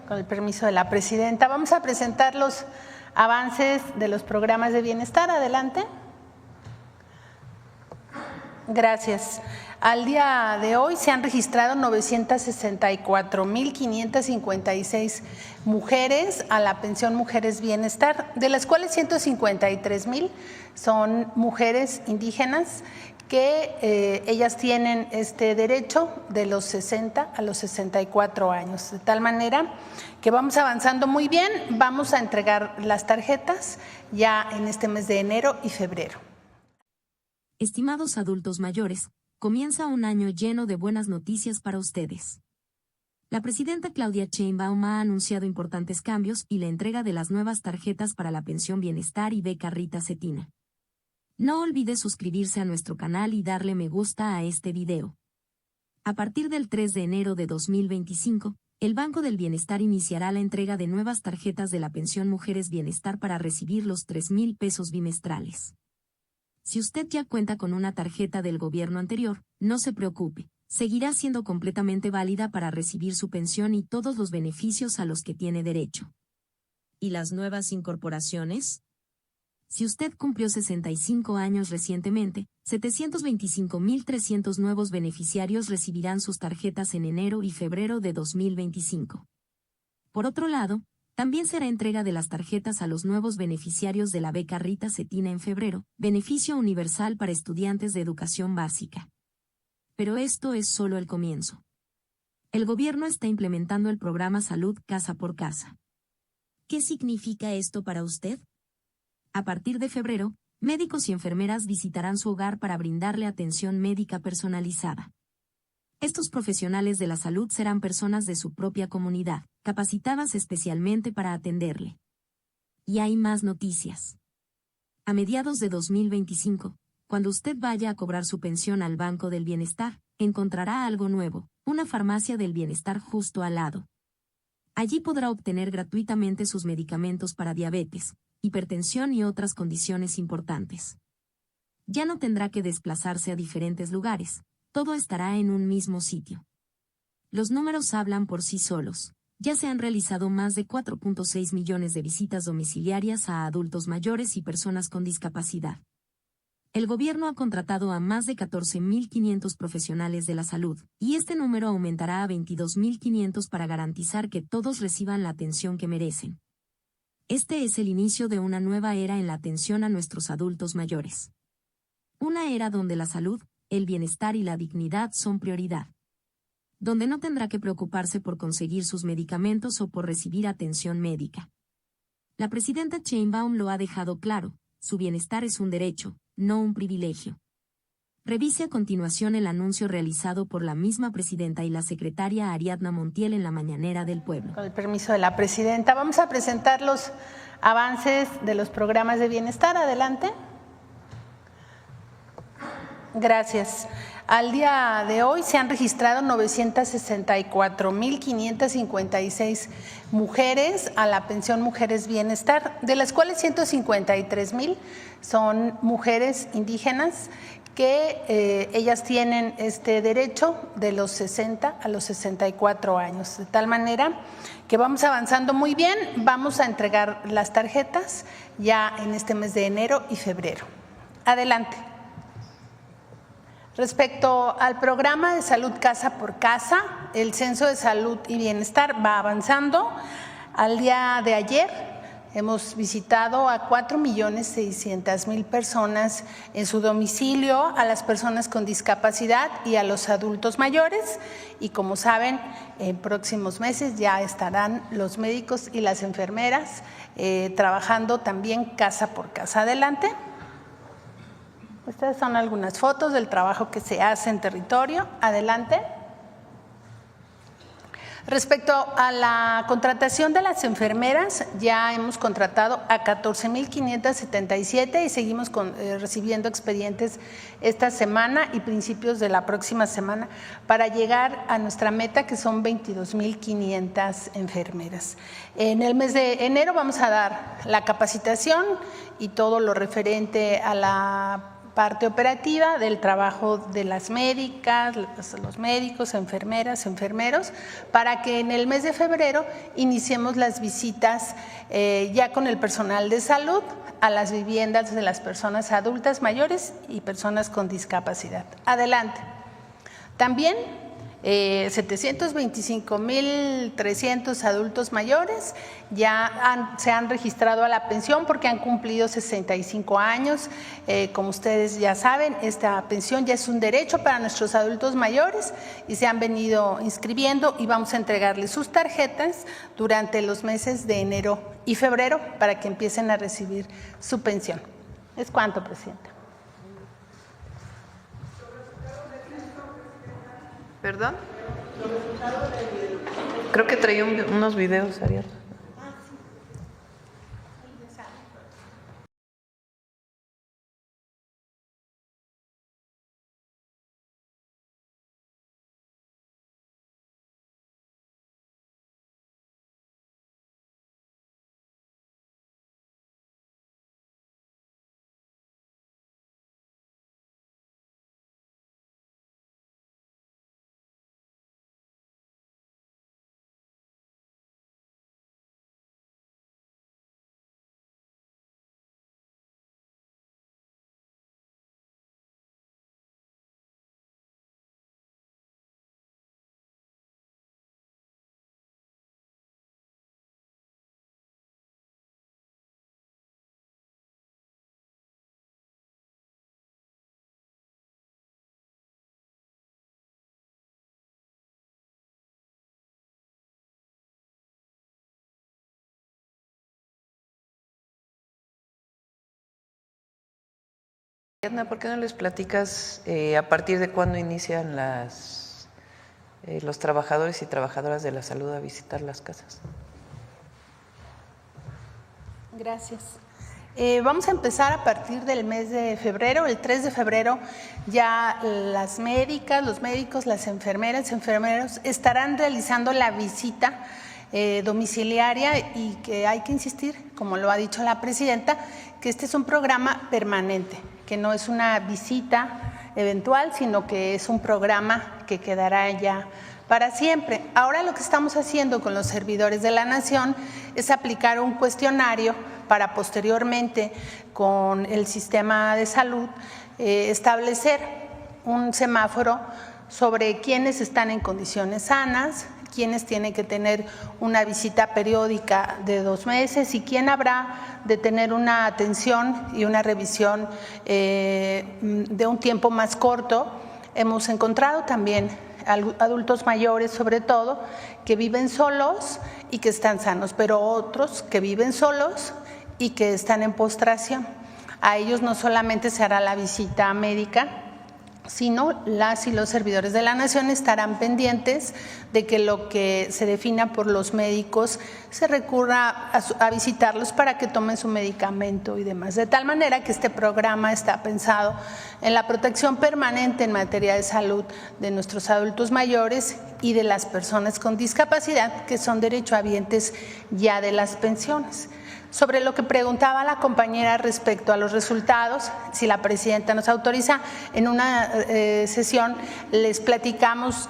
Con el permiso de la presidenta, vamos a presentar los avances de los programas de bienestar. Adelante. Gracias. Al día de hoy se han registrado 964,556 mujeres a la pensión Mujeres Bienestar, de las cuales 153,000 son mujeres indígenas que ellas tienen este derecho de los 60 a los 64 años. De tal manera que vamos avanzando muy bien, vamos a entregar las tarjetas ya en este mes de enero y febrero. Estimados adultos mayores, comienza un año lleno de buenas noticias para ustedes. La presidenta Claudia Sheinbaum ha anunciado importantes cambios y la entrega de las nuevas tarjetas para la pensión Bienestar y beca Rita Cetina. No olvide suscribirse a nuestro canal y darle me gusta a este video. A partir del 3 de enero de 2025, el Banco del Bienestar iniciará la entrega de nuevas tarjetas de la pensión Mujeres Bienestar para recibir los 3,000 pesos bimestrales. Si usted ya cuenta con una tarjeta del gobierno anterior, no se preocupe, seguirá siendo completamente válida para recibir su pensión y todos los beneficios a los que tiene derecho. ¿Y las nuevas incorporaciones? Si usted cumplió 65 años recientemente, 725,300 nuevos beneficiarios recibirán sus tarjetas en enero y febrero de 2025. Por otro lado, también será entrega de las tarjetas a los nuevos beneficiarios de la beca Rita Cetina en febrero, beneficio universal para estudiantes de educación básica. Pero esto es solo el comienzo. El gobierno está implementando el programa Salud Casa por Casa. ¿Qué significa esto para usted? A partir de febrero, médicos y enfermeras visitarán su hogar para brindarle atención médica personalizada. Estos profesionales de la salud serán personas de su propia comunidad, capacitadas especialmente para atenderle. Y hay más noticias. A mediados de 2025, cuando usted vaya a cobrar su pensión al Banco del Bienestar, encontrará algo nuevo, una farmacia del bienestar justo al lado. Allí podrá obtener gratuitamente sus medicamentos para diabetes, hipertensión y otras condiciones importantes. Ya no tendrá que desplazarse a diferentes lugares, todo estará en un mismo sitio. Los números hablan por sí solos. Ya se han realizado más de 4.6 millones de visitas domiciliarias a adultos mayores y personas con discapacidad. El gobierno ha contratado a más de 14,500 profesionales de la salud, y este número aumentará a 22,500 para garantizar que todos reciban la atención que merecen. Este es el inicio de una nueva era en la atención a nuestros adultos mayores. Una era donde la salud, el bienestar y la dignidad son prioridad. Donde no tendrá que preocuparse por conseguir sus medicamentos o por recibir atención médica. La presidenta Sheinbaum lo ha dejado claro, su bienestar es un derecho, no un privilegio. Revise a continuación el anuncio realizado por la misma presidenta y la secretaria Ariadna Montiel en la Mañanera del Pueblo. Con el permiso de la presidenta, vamos a presentar los avances de los programas de bienestar. Adelante. Gracias. Al día de hoy se han registrado 964,556 mujeres a la pensión Mujeres Bienestar, de las cuales 153,000 son mujeres indígenas que ellas tienen este derecho de los 60 a los 64 años. De tal manera que vamos avanzando muy bien, vamos a entregar las tarjetas ya en este mes de enero y febrero. Adelante. Respecto al programa de Salud Casa por Casa, el Censo de Salud y Bienestar va avanzando. Al día de ayer hemos visitado a 4,600,000 personas en su domicilio, a las personas con discapacidad y a los adultos mayores. Y como saben, en próximos meses ya estarán los médicos y las enfermeras trabajando también casa por casa. Adelante. Estas son algunas fotos del trabajo que se hace en territorio. Adelante. Respecto a la contratación de las enfermeras, ya hemos contratado a 14,577 y seguimos recibiendo expedientes esta semana y principios de la próxima semana para llegar a nuestra meta, que son 22,500 enfermeras. En el mes de enero vamos a dar la capacitación y todo lo referente a la parte operativa del trabajo de las médicas, los médicos, enfermeras, enfermeros, para que en el mes de febrero iniciemos las visitas ya con el personal de salud a las viviendas de las personas adultas mayores y personas con discapacidad. Adelante. También 725,300 adultos mayores ya se han registrado a la pensión porque han cumplido 65 años. Como ustedes ya saben, esta pensión ya es un derecho para nuestros adultos mayores y se han venido inscribiendo y vamos a entregarles sus tarjetas durante los meses de enero y febrero para que empiecen a recibir su pensión. ¿Es cuánto, Presidenta? ¿Perdón? Creo que traía unos videos, Ariel. ¿Por qué no les platicas a partir de cuándo inician los trabajadores y trabajadoras de la salud a visitar las casas? Gracias. Vamos a empezar a partir del mes de febrero. El 3 de febrero ya las médicas, los médicos, las enfermeras, enfermeros estarán realizando la visita domiciliaria y que hay que insistir, como lo ha dicho la presidenta, que este es un programa permanente, que no es una visita eventual, sino que es un programa que quedará ya para siempre. Ahora lo que estamos haciendo con los servidores de la Nación es aplicar un cuestionario para posteriormente con el sistema de salud establecer un semáforo sobre quiénes están en condiciones sanas, quiénes tienen que tener una visita periódica de 2 meses y quién habrá de tener una atención y una revisión de un tiempo más corto. Hemos encontrado también adultos mayores, sobre todo, que viven solos y que están sanos, pero otros que viven solos y que están en postración. A ellos no solamente se hará la visita médica, sino las y los servidores de la Nación estarán pendientes de que lo que se defina por los médicos se recurra a visitarlos para que tomen su medicamento y demás. De tal manera que este programa está pensado en la protección permanente en materia de salud de nuestros adultos mayores y de las personas con discapacidad que son derechohabientes ya de las pensiones. Sobre lo que preguntaba la compañera respecto a los resultados, si la presidenta nos autoriza, en una sesión les platicamos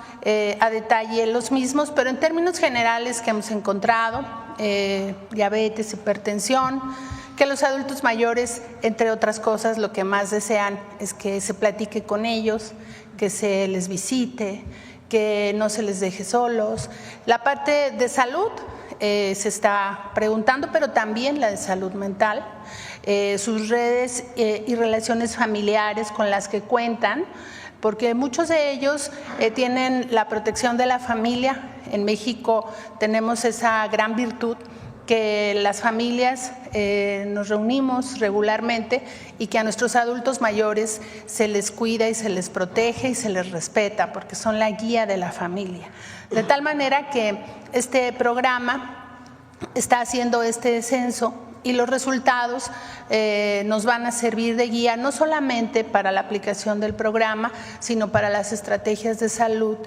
a detalle los mismos, pero en términos generales que hemos encontrado, diabetes, hipertensión, que los adultos mayores, entre otras cosas, lo que más desean es que se platique con ellos, que se les visite, que no se les deje solos. La parte de salud se está preguntando, pero también la de salud mental, sus redes y relaciones familiares con las que cuentan, porque muchos de ellos tienen la protección de la familia. En México tenemos esa gran virtud que las familias nos reunimos regularmente y que a nuestros adultos mayores se les cuida y se les protege y se les respeta porque son la guía de la familia. De tal manera que este programa está haciendo este censo y los resultados nos van a servir de guía no solamente para la aplicación del programa, sino para las estrategias de salud,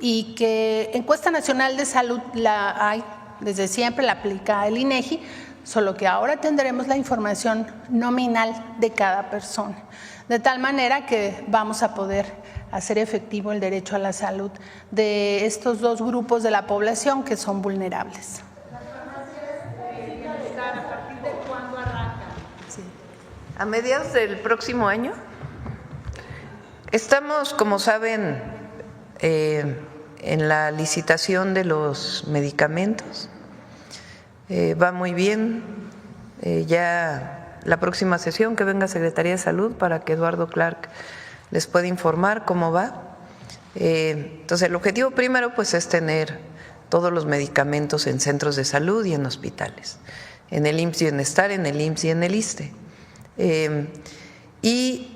y que Encuesta Nacional de Salud la hay desde siempre, la aplica el INEGI, solo que ahora tendremos la información nominal de cada persona. de tal manera que vamos a poder hacer efectivo el derecho a la salud de estos dos grupos de la población que son vulnerables. ¿A partir de cuándo arranca? Sí. A mediados del próximo año. Estamos, como saben, en la licitación de los medicamentos. Va muy bien. Ya la próxima sesión que venga Secretaría de Salud para que Eduardo Clark les pueda informar cómo va. Entonces, el objetivo primero pues es tener todos los medicamentos en centros de salud y en hospitales, en el IMSS Bienestar, en el IMSS y en el ISSSTE. Y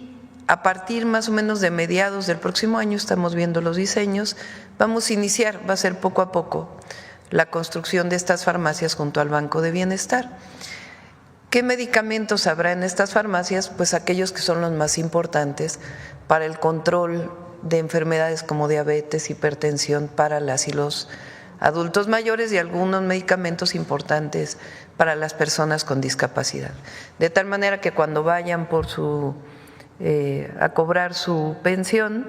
a partir más o menos de mediados del próximo año estamos viendo los diseños, vamos a iniciar, va a ser poco a poco, la construcción de estas farmacias junto al Banco de Bienestar. ¿Qué medicamentos habrá en estas farmacias? Pues aquellos que son los más importantes para el control de enfermedades como diabetes, hipertensión para las y los adultos mayores y algunos medicamentos importantes para las personas con discapacidad. De tal manera que cuando vayan por a cobrar su pensión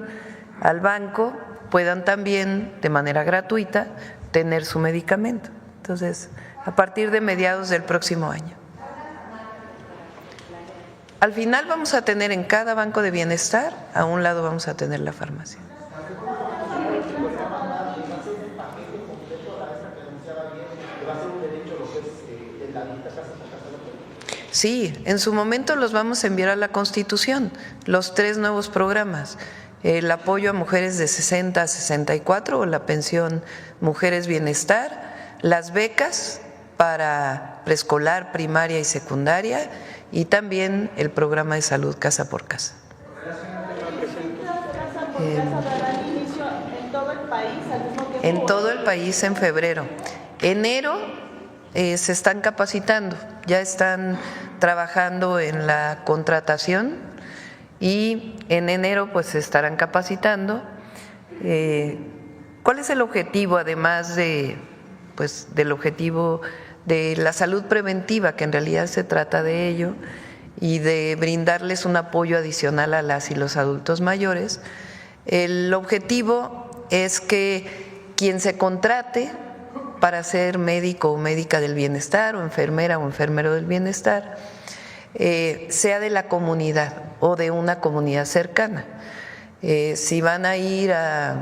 al banco puedan también de manera gratuita tener su medicamento. Entonces, a partir de mediados del próximo año. Al final vamos a tener en cada banco de bienestar, a un lado vamos a tener la farmacia. Sí, en su momento los vamos a enviar a la Constitución, los 3 nuevos programas, el apoyo a mujeres de 60 a 64 o la pensión Mujeres Bienestar, las becas para preescolar, primaria y secundaria y también el programa de salud Casa por Casa. En todo el país en febrero. Enero se están capacitando, ya están trabajando en la contratación y en enero pues se estarán capacitando. ¿Cuál es el objetivo además del objetivo de la salud preventiva, que en realidad se trata de ello, y de brindarles un apoyo adicional a las y los adultos mayores? El objetivo es que quien se contrate para ser médico o médica del bienestar o enfermera o enfermero del bienestar sea de la comunidad o de una comunidad cercana. Si van a ir a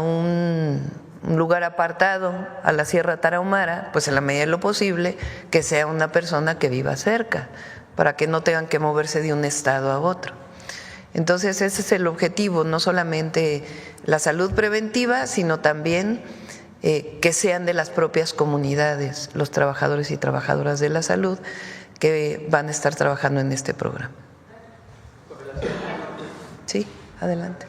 un lugar apartado, a la Sierra Tarahumara, pues en la medida de lo posible que sea una persona que viva cerca, para que no tengan que moverse de un estado a otro. Entonces ese es el objetivo, no solamente la salud preventiva, sino también que sean de las propias comunidades los trabajadores y trabajadoras de la salud que van a estar trabajando en este programa. Sí, adelante.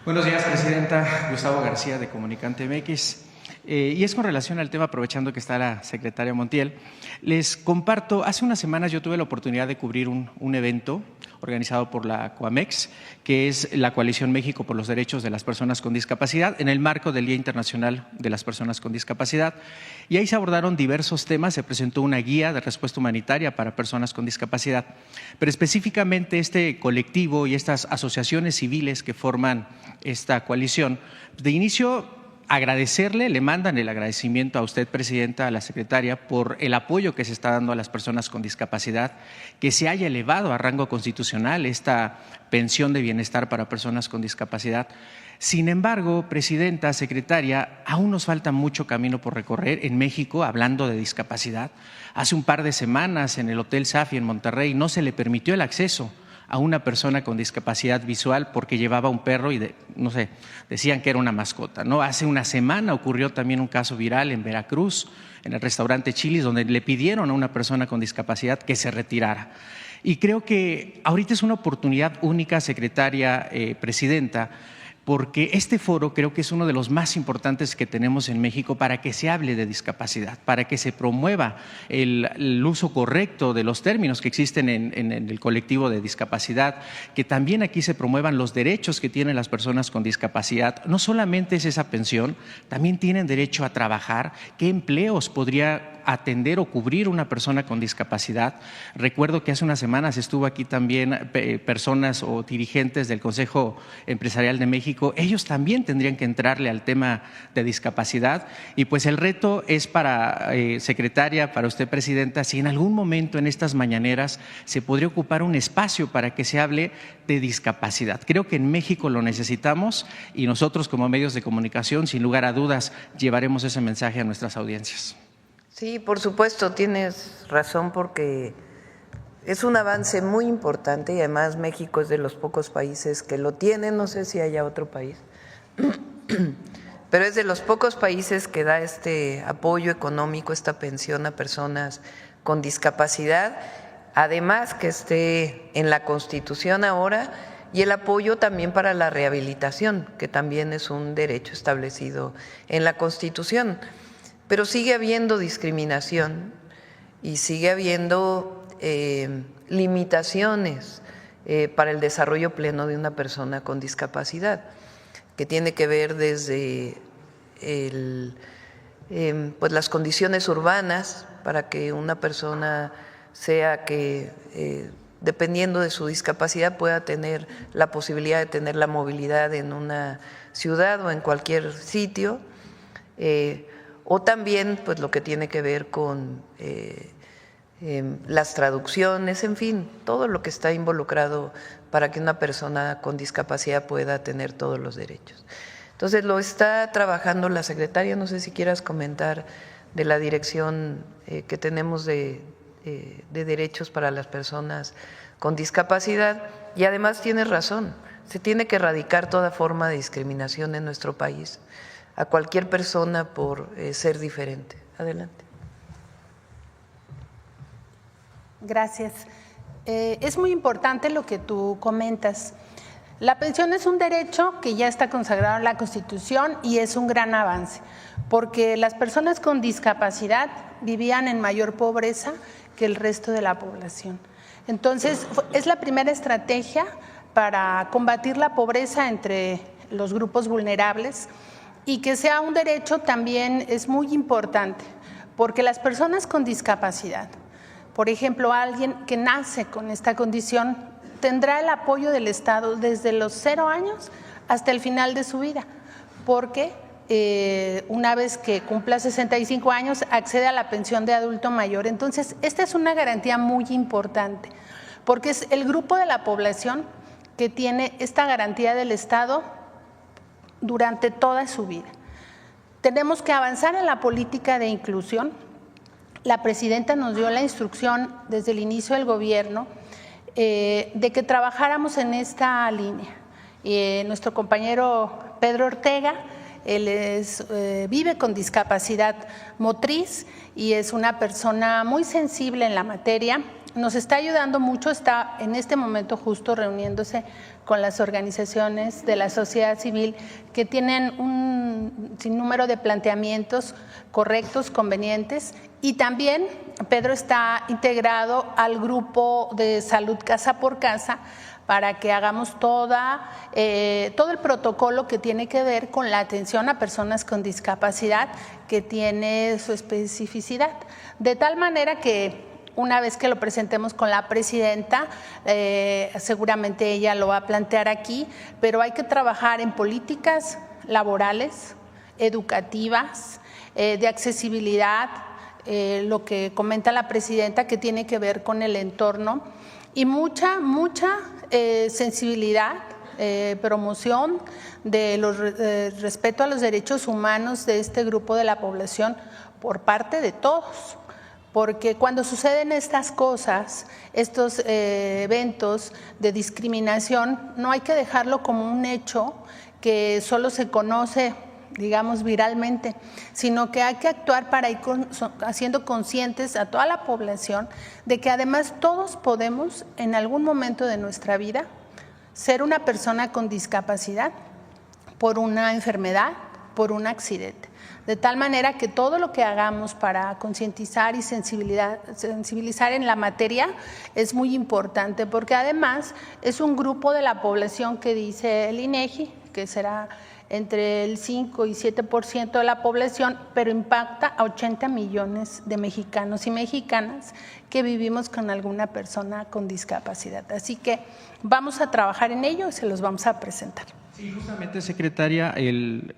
Buenos días, Presidenta. Gustavo García, de Comunicante MX. Y es con relación al tema, aprovechando que está la secretaria Montiel. Les comparto, hace unas semanas yo tuve la oportunidad de cubrir un evento organizado por la Coamex, que es la Coalición México por los Derechos de las Personas con Discapacidad, en el marco del Día Internacional de las Personas con Discapacidad. Y ahí se abordaron diversos temas, se presentó una guía de respuesta humanitaria para personas con discapacidad. Pero específicamente este colectivo y estas asociaciones civiles que forman esta coalición, de inicio agradecerle, le mandan el agradecimiento a usted, Presidenta, a la Secretaria, por el apoyo que se está dando a las personas con discapacidad, que se haya elevado a rango constitucional esta pensión de bienestar para personas con discapacidad. Sin embargo, Presidenta, Secretaria, aún nos falta mucho camino por recorrer en México, hablando de discapacidad. Hace un par de semanas en el Hotel Safi en Monterrey no se le permitió el acceso a una persona con discapacidad visual porque llevaba un perro y decían que era una mascota, ¿no? Hace una semana ocurrió también un caso viral en Veracruz, en el restaurante Chili's, donde le pidieron a una persona con discapacidad que se retirara. Y creo que ahorita es una oportunidad única, Secretaria, Presidenta, porque este foro creo que es uno de los más importantes que tenemos en México para que se hable de discapacidad, para que se promueva el uso correcto de los términos que existen en el colectivo de discapacidad, que también aquí se promuevan los derechos que tienen las personas con discapacidad. No solamente es esa pensión, también tienen derecho a trabajar. ¿Qué empleos podría atender o cubrir una persona con discapacidad. Recuerdo que hace unas semanas estuvo aquí también personas o dirigentes del Consejo Empresarial de México. Ellos también tendrían que entrarle al tema de discapacidad y pues el reto es para secretaria, para usted presidenta, si en algún momento en estas mañaneras se podría ocupar un espacio para que se hable de discapacidad. Creo que en México lo necesitamos y nosotros como medios de comunicación, sin lugar a dudas, llevaremos ese mensaje a nuestras audiencias. Sí, por supuesto, tienes razón porque es un avance muy importante y además México es de los pocos países que lo tienen, no sé si haya otro país, pero es de los pocos países que da este apoyo económico, esta pensión a personas con discapacidad, además que esté en la Constitución ahora, y el apoyo también para la rehabilitación, que también es un derecho establecido en la Constitución. Pero sigue habiendo discriminación y sigue habiendo limitaciones para el desarrollo pleno de una persona con discapacidad, que tiene que ver desde pues las condiciones urbanas para que una persona sea que dependiendo de su discapacidad pueda tener la posibilidad de tener la movilidad en una ciudad o en cualquier sitio, o también pues lo que tiene que ver con las traducciones, en fin, todo lo que está involucrado para que una persona con discapacidad pueda tener todos los derechos. Entonces lo está trabajando la secretaria, no sé si quieras comentar de la dirección que tenemos de derechos para las personas con discapacidad, y además tienes razón, se tiene que erradicar toda forma de discriminación en nuestro país a cualquier persona por ser diferente. Adelante. Gracias. Es muy importante lo que tú comentas. La pensión es un derecho que ya está consagrado en la Constitución y es un gran avance, porque las personas con discapacidad vivían en mayor pobreza que el resto de la población. Entonces, es la primera estrategia para combatir la pobreza entre los grupos vulnerables, y que sea un derecho también es muy importante, porque las personas con discapacidad, por ejemplo, alguien que nace con esta condición, tendrá el apoyo del Estado desde los 0 años hasta el final de su vida, porque una vez que cumpla 65 años accede a la pensión de adulto mayor. Entonces, esta es una garantía muy importante, porque es el grupo de la población que tiene esta garantía del Estado durante toda su vida. Tenemos que avanzar en la política de inclusión. La presidenta nos dio la instrucción desde el inicio del gobierno de que trabajáramos en esta línea. Nuestro compañero Pedro Ortega, él vive con discapacidad motriz y es una persona muy sensible en la materia. Nos está ayudando mucho, está en este momento justo reuniéndose con las organizaciones de la sociedad civil que tienen un sinnúmero de planteamientos correctos, convenientes, y también Pedro está integrado al grupo de salud casa por casa para que hagamos todo el protocolo que tiene que ver con la atención a personas con discapacidad, que tiene su especificidad, de tal manera que una vez que lo presentemos con la presidenta, seguramente ella lo va a plantear aquí, pero hay que trabajar en políticas laborales, educativas, de accesibilidad, lo que comenta la presidenta que tiene que ver con el entorno, y mucha sensibilidad, promoción de los respeto a los derechos humanos de este grupo de la población por parte de todos. Porque cuando suceden estas cosas, estos eventos de discriminación, no hay que dejarlo como un hecho que solo se conoce, digamos, viralmente, sino que hay que actuar para ir haciendo conscientes a toda la población de que además todos podemos en algún momento de nuestra vida ser una persona con discapacidad por una enfermedad, por un accidente. De tal manera que todo lo que hagamos para concientizar y sensibilizar en la materia es muy importante, porque además es un grupo de la población que dice el INEGI, que será entre el 5 y 7% de la población, pero impacta a 80 millones de mexicanos y mexicanas que vivimos con alguna persona con discapacidad. Así que vamos a trabajar en ello y se los vamos a presentar. Sí, justamente, secretaria,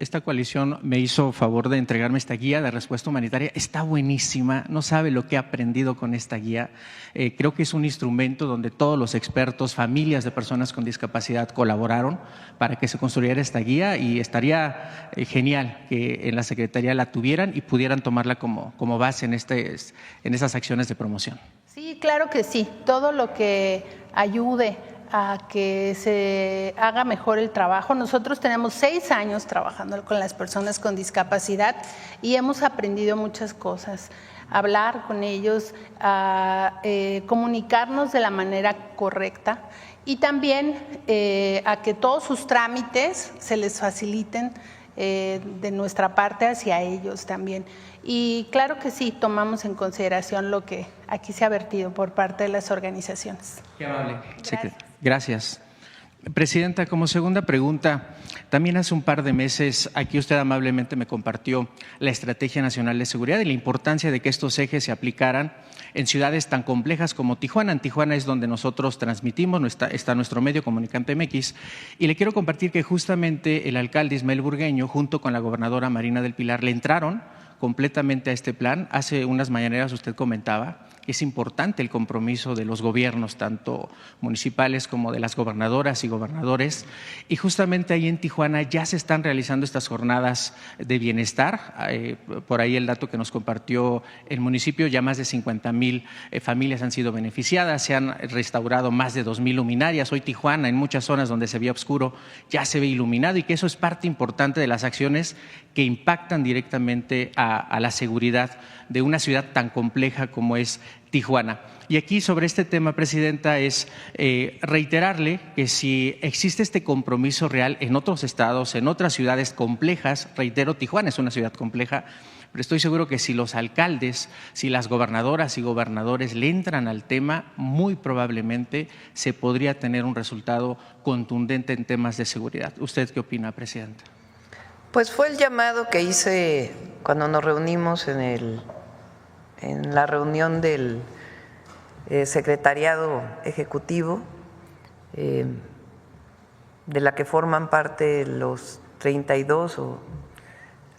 esta coalición me hizo favor de entregarme esta guía de respuesta humanitaria. Está buenísima, no sabe lo que he aprendido con esta guía. Creo que es un instrumento donde todos los expertos, familias de personas con discapacidad colaboraron para que se construyera esta guía y estaría genial que en la Secretaría la tuvieran y pudieran tomarla como base en estas acciones de promoción. Sí, claro que sí. Todo lo que ayude a que se haga mejor el trabajo. Nosotros tenemos 6 años trabajando con las personas con discapacidad y hemos aprendido muchas cosas. Hablar con ellos, comunicarnos de la manera correcta y también a que todos sus trámites se les faciliten de nuestra parte hacia ellos también. Y claro que sí, tomamos en consideración lo que aquí se ha vertido por parte de las organizaciones. Qué amable. Gracias. Presidenta, como segunda pregunta, también hace un par de meses aquí usted amablemente me compartió la Estrategia Nacional de Seguridad y la importancia de que estos ejes se aplicaran en ciudades tan complejas como Tijuana. En Tijuana es donde nosotros transmitimos, está nuestro medio Comunicante MX, y le quiero compartir que justamente el alcalde Ismael Burgueño junto con la gobernadora Marina del Pilar le entraron completamente a este plan. Hace unas mañaneras usted comentaba que es importante el compromiso de los gobiernos, tanto municipales como de las gobernadoras y gobernadores, y justamente ahí en Tijuana ya se están realizando estas jornadas de bienestar. Por ahí el dato que nos compartió el municipio, ya más de 50,000 familias han sido beneficiadas, se han restaurado más de 2,000 luminarias. Hoy Tijuana, en muchas zonas donde se veía oscuro, ya se ve iluminado, y que eso es parte importante de las acciones que impactan directamente a la seguridad de una ciudad tan compleja como es Tijuana. Y aquí sobre este tema, Presidenta, es reiterarle que si existe este compromiso real en otros estados, en otras ciudades complejas, reitero, Tijuana es una ciudad compleja, pero estoy seguro que si los alcaldes, si las gobernadoras y gobernadores le entran al tema, muy probablemente se podría tener un resultado contundente en temas de seguridad. ¿Usted qué opina, Presidenta? Pues fue el llamado que hice cuando nos reunimos en la reunión del secretariado ejecutivo, de la que forman parte los 32 o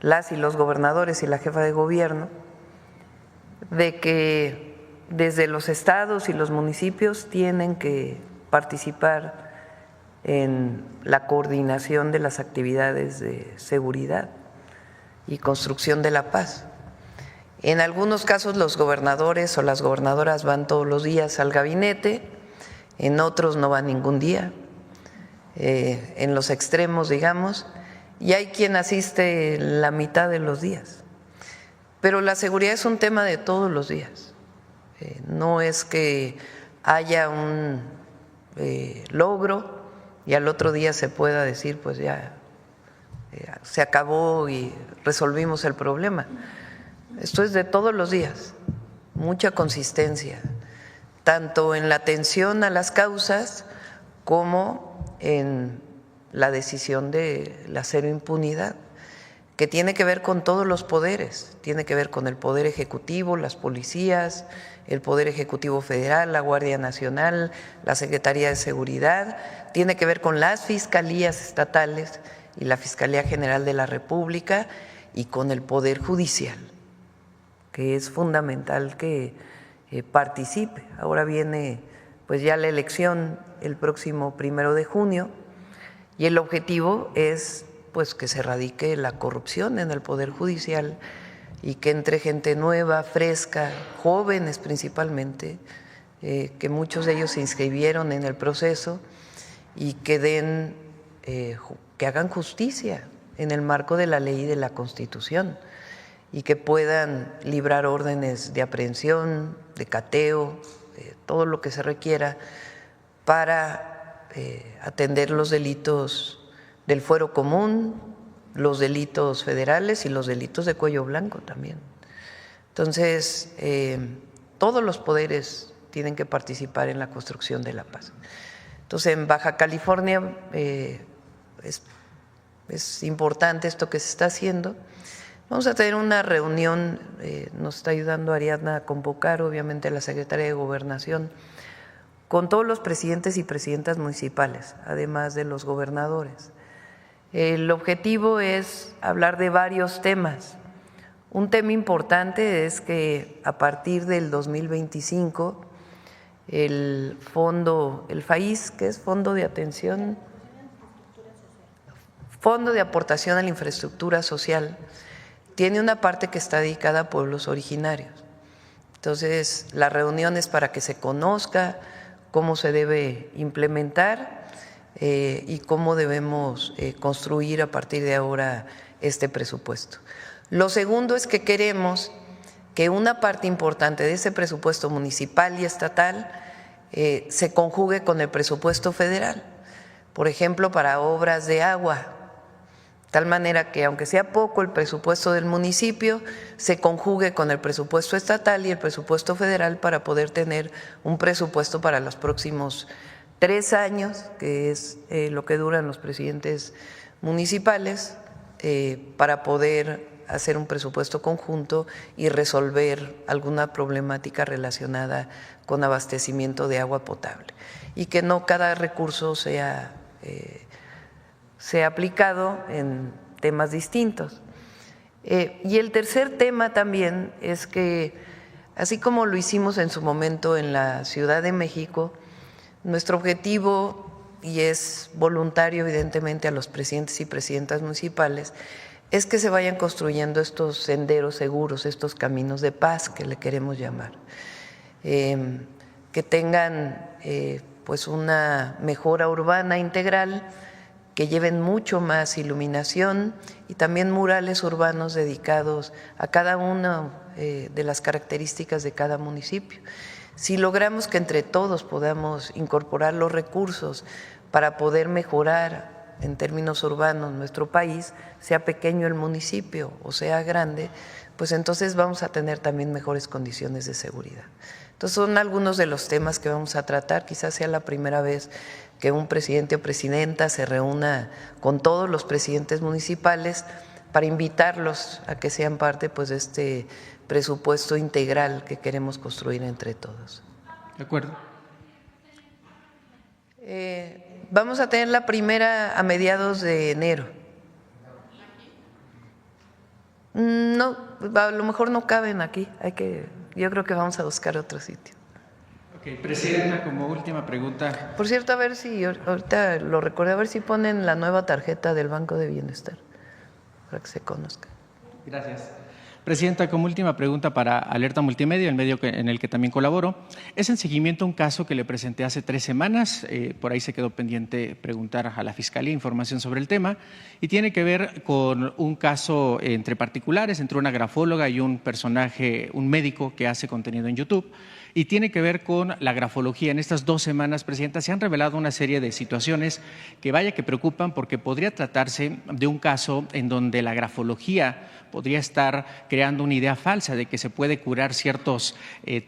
las y los gobernadores y la jefa de gobierno, de que desde los estados y los municipios tienen que participar en la coordinación de las actividades de seguridad y construcción de la paz. En algunos casos los gobernadores o las gobernadoras van todos los días al gabinete, en otros no van ningún día, en los extremos, digamos, y hay quien asiste la mitad de los días. Pero la seguridad es un tema de todos los días. No es que haya un logro y al otro día se pueda decir, pues ya se acabó y resolvimos el problema. Esto es de todos los días, mucha consistencia, tanto en la atención a las causas como en la decisión de la cero impunidad, que tiene que ver con todos los poderes, tiene que ver con el Poder Ejecutivo, las policías, el Poder Ejecutivo Federal, la Guardia Nacional, la Secretaría de Seguridad, tiene que ver con las fiscalías estatales y la Fiscalía General de la República y con el Poder Judicial, que es fundamental que participe. Ahora viene pues ya la elección el próximo 1 de junio y el objetivo es pues que se erradique la corrupción en el Poder Judicial y que entre gente nueva, fresca, jóvenes principalmente, que muchos de ellos se inscribieron en el proceso y que hagan justicia en el marco de la ley y de la Constitución y que puedan librar órdenes de aprehensión, de cateo, todo lo que se requiera para atender los delitos del fuero común, los delitos federales y los delitos de cuello blanco también. Entonces, todos los poderes tienen que participar en la construcción de la paz. Entonces, en Baja California es importante esto que se está haciendo. Vamos a tener una reunión, nos está ayudando Ariadna a convocar, obviamente, a la Secretaría de Gobernación, con todos los presidentes y presidentas municipales, además de los gobernadores. El objetivo es hablar de varios temas. Un tema importante es que a partir del 2025 el FAIS, que es Fondo de Aportación a la Infraestructura Social, tiene una parte que está dedicada a pueblos originarios. Entonces, la reunión es para que se conozca cómo se debe implementar y cómo debemos construir a partir de ahora este presupuesto. Lo segundo es que queremos que una parte importante de ese presupuesto municipal y estatal se conjugue con el presupuesto federal, por ejemplo, para obras de agua, tal manera que aunque sea poco el presupuesto del municipio, se conjugue con el presupuesto estatal y el presupuesto federal para poder tener un presupuesto para los próximos 3 años, que es lo que duran los presidentes municipales, para poder hacer un presupuesto conjunto y resolver alguna problemática relacionada con abastecimiento de agua potable y que no cada recurso sea aplicado en temas distintos. Y el tercer tema también es que, así como lo hicimos en su momento en la Ciudad de México, nuestro objetivo, y es voluntario evidentemente a los presidentes y presidentas municipales, es que se vayan construyendo estos senderos seguros, estos caminos de paz que le queremos llamar, que tengan pues una mejora urbana integral, que lleven mucho más iluminación y también murales urbanos dedicados a cada una de las características de cada municipio. Si logramos que entre todos podamos incorporar los recursos para poder mejorar en términos urbanos nuestro país, sea pequeño el municipio o sea grande, pues entonces vamos a tener también mejores condiciones de seguridad. Entonces son algunos de los temas que vamos a tratar. Quizás sea la primera vez que un presidente o presidenta se reúna con todos los presidentes municipales para invitarlos a que sean parte pues de este presupuesto integral que queremos construir entre todos. De acuerdo. Vamos a tener la primera a mediados de enero. No, a lo mejor no caben aquí, yo creo que vamos a buscar otro sitio. Ok, Presidenta, como última pregunta. Por cierto, a ver si, ahorita lo recordé, a ver si ponen la nueva tarjeta del Banco de Bienestar, para que se conozca. Gracias. Presidenta, como última pregunta para Alerta Multimedia, el medio en el que también colaboro, es en seguimiento a un caso que le presenté hace 3 semanas, por ahí se quedó pendiente preguntar a la Fiscalía información sobre el tema, y tiene que ver con un caso entre particulares, entre una grafóloga y un personaje, un médico que hace contenido en YouTube, y tiene que ver con la grafología. En estas 2 semanas, Presidenta, se han revelado una serie de situaciones que preocupan, porque podría tratarse de un caso en donde la grafología podría estar creando una idea falsa de que se puede curar ciertos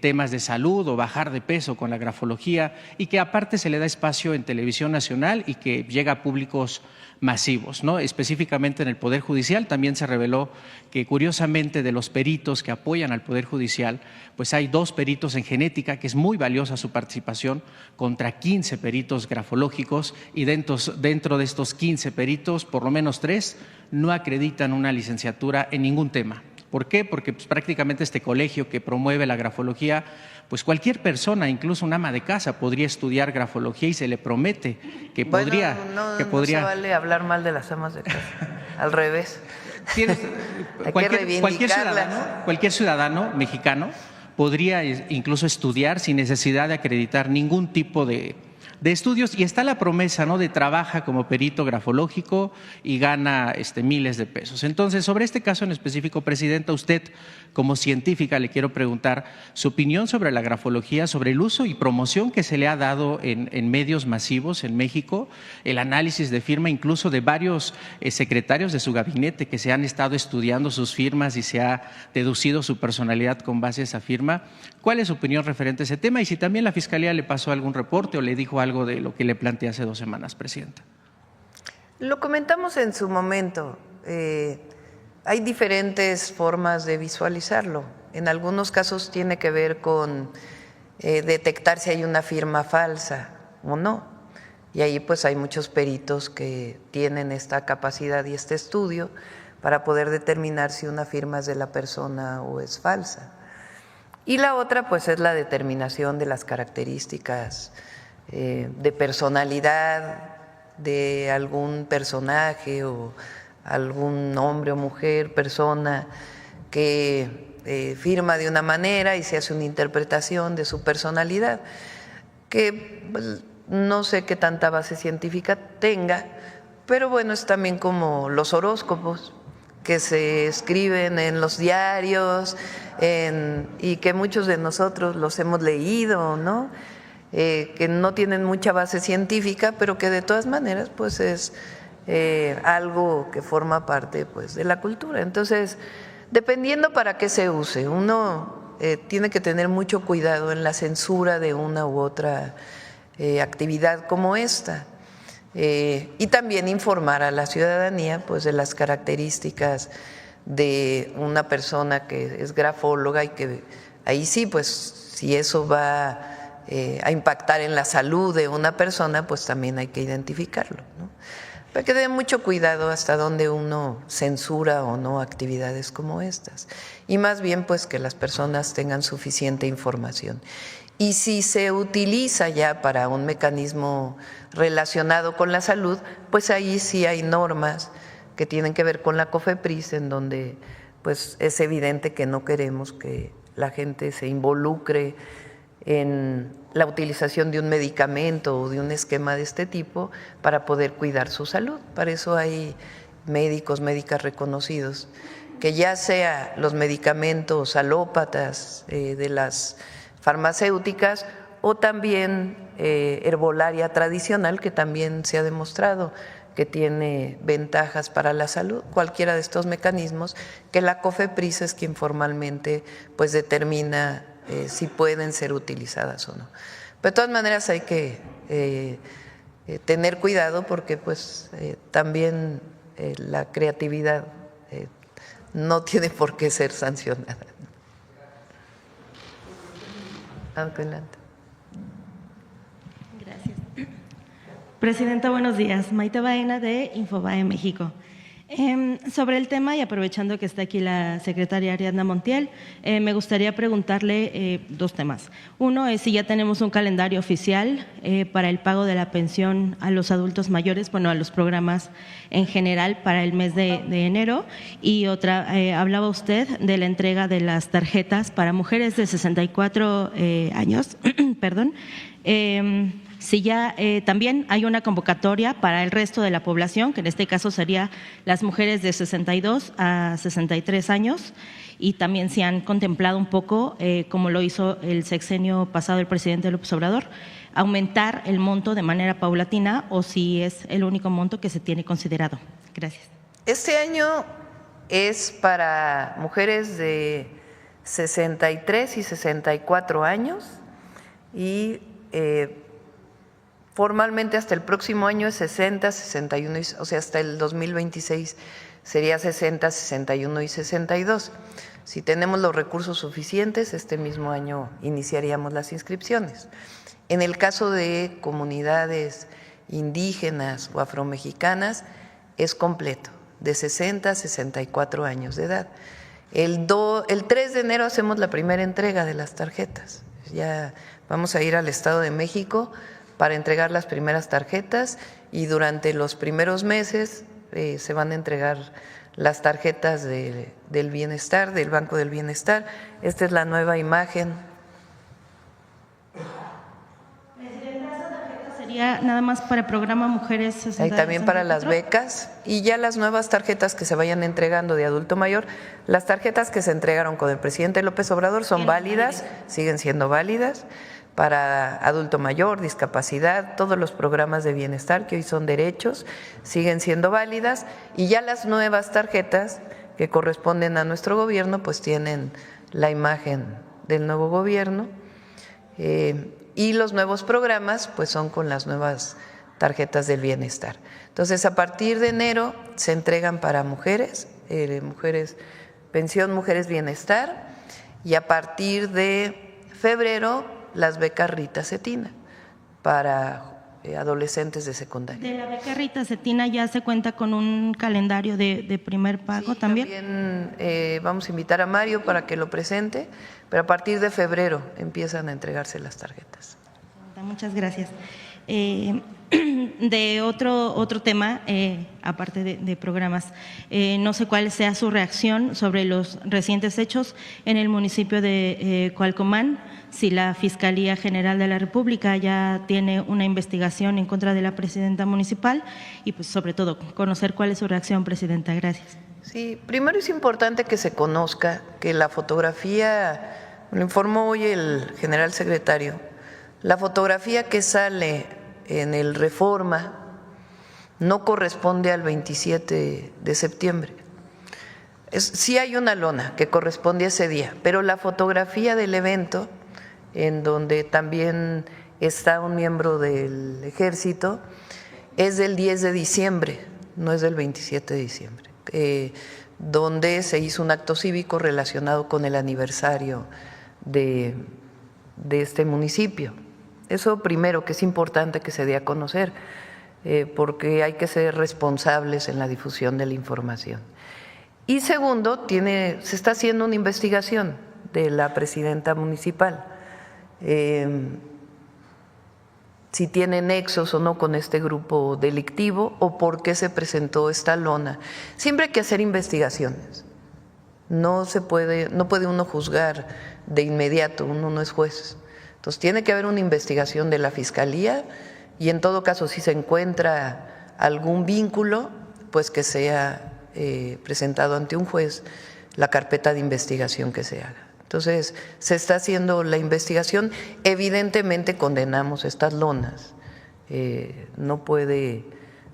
temas de salud o bajar de peso con la grafología, y que aparte se le da espacio en televisión nacional y que llega a públicos masivos, ¿no? Específicamente en el Poder Judicial también se reveló que, curiosamente, de los peritos que apoyan al Poder Judicial, pues hay 2 peritos en genética, que es muy valiosa su participación, contra 15 peritos grafológicos, y dentro de estos 15 peritos, por lo menos 3 no acreditan una licenciatura en ningún tema. ¿Por qué? Porque pues, prácticamente este colegio que promueve la grafología, pues cualquier persona, incluso un ama de casa, podría estudiar grafología, y se le promete que podría… No se vale hablar mal de las amas de casa, al revés. Cualquier ciudadano mexicano podría incluso estudiar sin necesidad de acreditar ningún tipo de estudios, y está la promesa, ¿no?, de trabaja como perito grafológico y gana miles de pesos. Entonces, sobre este caso en específico, Presidenta, usted como científica le quiero preguntar su opinión sobre la grafología, sobre el uso y promoción que se le ha dado en medios masivos en México, el análisis de firma incluso de varios secretarios de su gabinete que se han estado estudiando sus firmas y se ha deducido su personalidad con base a esa firma. ¿Cuál es su opinión referente a ese tema? Y si también la Fiscalía le pasó algún reporte o le dijo algo de lo que le planteé hace 2 semanas, Presidenta. Lo comentamos en su momento. Hay diferentes formas de visualizarlo. En algunos casos tiene que ver con detectar si hay una firma falsa o no. Y ahí pues hay muchos peritos que tienen esta capacidad y este estudio para poder determinar si una firma es de la persona o es falsa. Y la otra pues es la determinación de las características de personalidad de algún personaje o algún hombre o mujer, persona que firma de una manera y se hace una interpretación de su personalidad, que pues, no sé qué tanta base científica tenga, pero bueno, es también como los horóscopos que se escriben en los diarios y que muchos de nosotros los hemos leído, ¿no? Que no tienen mucha base científica, pero que de todas maneras pues es algo que forma parte pues de la cultura. Entonces, dependiendo para qué se use, uno tiene que tener mucho cuidado en la censura de una u otra actividad como esta. Y también informar a la ciudadanía pues de las características de una persona que es grafóloga y que ahí sí pues si eso va a impactar en la salud de una persona pues también hay que identificarlo, ¿no? Pero que tener mucho cuidado hasta dónde uno censura o no actividades como estas y más bien pues que las personas tengan suficiente información. Y si se utiliza ya para un mecanismo relacionado con la salud, pues ahí sí hay normas que tienen que ver con la COFEPRIS, en donde pues es evidente que no queremos que la gente se involucre en la utilización de un medicamento o de un esquema de este tipo para poder cuidar su salud. Para eso hay médicos, médicas reconocidos, que ya sea los medicamentos alópatas de las farmacéuticas o también herbolaria tradicional, que también se ha demostrado que tiene ventajas para la salud, cualquiera de estos mecanismos, que la COFEPRIS es quien formalmente pues determina si pueden ser utilizadas o no. Pero de todas maneras hay que tener cuidado porque pues también la creatividad no tiene por qué ser sancionada. Adelante. Gracias. Presidenta, buenos días. Maite Baena de Infobae México. Sobre el tema y aprovechando que está aquí la secretaria Ariadna Montiel, me gustaría preguntarle dos temas. Uno es si ya tenemos un calendario oficial para el pago de la pensión a los adultos mayores, bueno, a los programas en general para el mes de enero. Y otra, hablaba usted de la entrega de las tarjetas para mujeres de 64 años, perdón. Si ya también hay una convocatoria para el resto de la población, que en este caso sería las mujeres de 62 a 63 años, y también se han contemplado un poco, como lo hizo el sexenio pasado el presidente López Obrador, aumentar el monto de manera paulatina o si es el único monto que se tiene considerado. Gracias. Este año es para mujeres de 63 y 64 años y formalmente hasta el próximo año es 60, 61, o sea, hasta el 2026 sería 60, 61 y 62. Si tenemos los recursos suficientes, este mismo año iniciaríamos las inscripciones. En el caso de comunidades indígenas o afromexicanas, es completo, de 60 a 64 años de edad. El 3 de enero hacemos la primera entrega de las tarjetas. Ya vamos a ir al Estado de México para entregar las primeras tarjetas y durante los primeros meses se van a entregar las tarjetas del bienestar, del Banco del Bienestar. Esta es la nueva imagen. Presidenta, ¿esa tarjeta sería nada más para el programa Mujeres 60? Hay también para las becas y ya las nuevas tarjetas que se vayan entregando de adulto mayor. Las tarjetas que se entregaron con el presidente López Obrador son válidas, siguen siendo válidas. Para adulto mayor, discapacidad, todos los programas de bienestar que hoy son derechos siguen siendo válidas y ya las nuevas tarjetas que corresponden a nuestro gobierno pues tienen la imagen del nuevo gobierno y los nuevos programas pues son con las nuevas tarjetas del bienestar. Entonces, a partir de enero se entregan para mujeres, pensión Mujeres Bienestar, y a partir de febrero las becas Rita Cetina para adolescentes de secundaria. De la beca Rita Cetina ya se cuenta con un calendario de primer pago también. También vamos a invitar a Mario para que lo presente, pero a partir de febrero empiezan a entregarse las tarjetas. Muchas gracias. De otro tema, aparte de programas, no sé cuál sea su reacción sobre los recientes hechos en el municipio de Cualcomán, si la Fiscalía General de la República ya tiene una investigación en contra de la presidenta municipal y pues sobre todo conocer cuál es su reacción, presidenta. Gracias. Sí, primero es importante que se conozca que la fotografía, lo informó hoy el general secretario, la fotografía que sale en el Reforma no corresponde al 27 de septiembre. Sí hay una lona que corresponde a ese día, pero la fotografía del evento, en donde también está un miembro del Ejército, es del 10 de diciembre, no es del 27 de diciembre, donde se hizo un acto cívico relacionado con el aniversario de este municipio. Eso primero, que es importante que se dé a conocer, porque hay que ser responsables en la difusión de la información. Y segundo, se está haciendo una investigación de la presidenta municipal, si tiene nexos o no con este grupo delictivo o por qué se presentó esta lona. Siempre hay que hacer investigaciones. No puede uno juzgar de inmediato, uno no es juez. Entonces tiene que haber una investigación de la Fiscalía y en todo caso si se encuentra algún vínculo, pues que sea presentado ante un juez la carpeta de investigación que se haga. Entonces se está haciendo la investigación, evidentemente condenamos estas lonas, no puede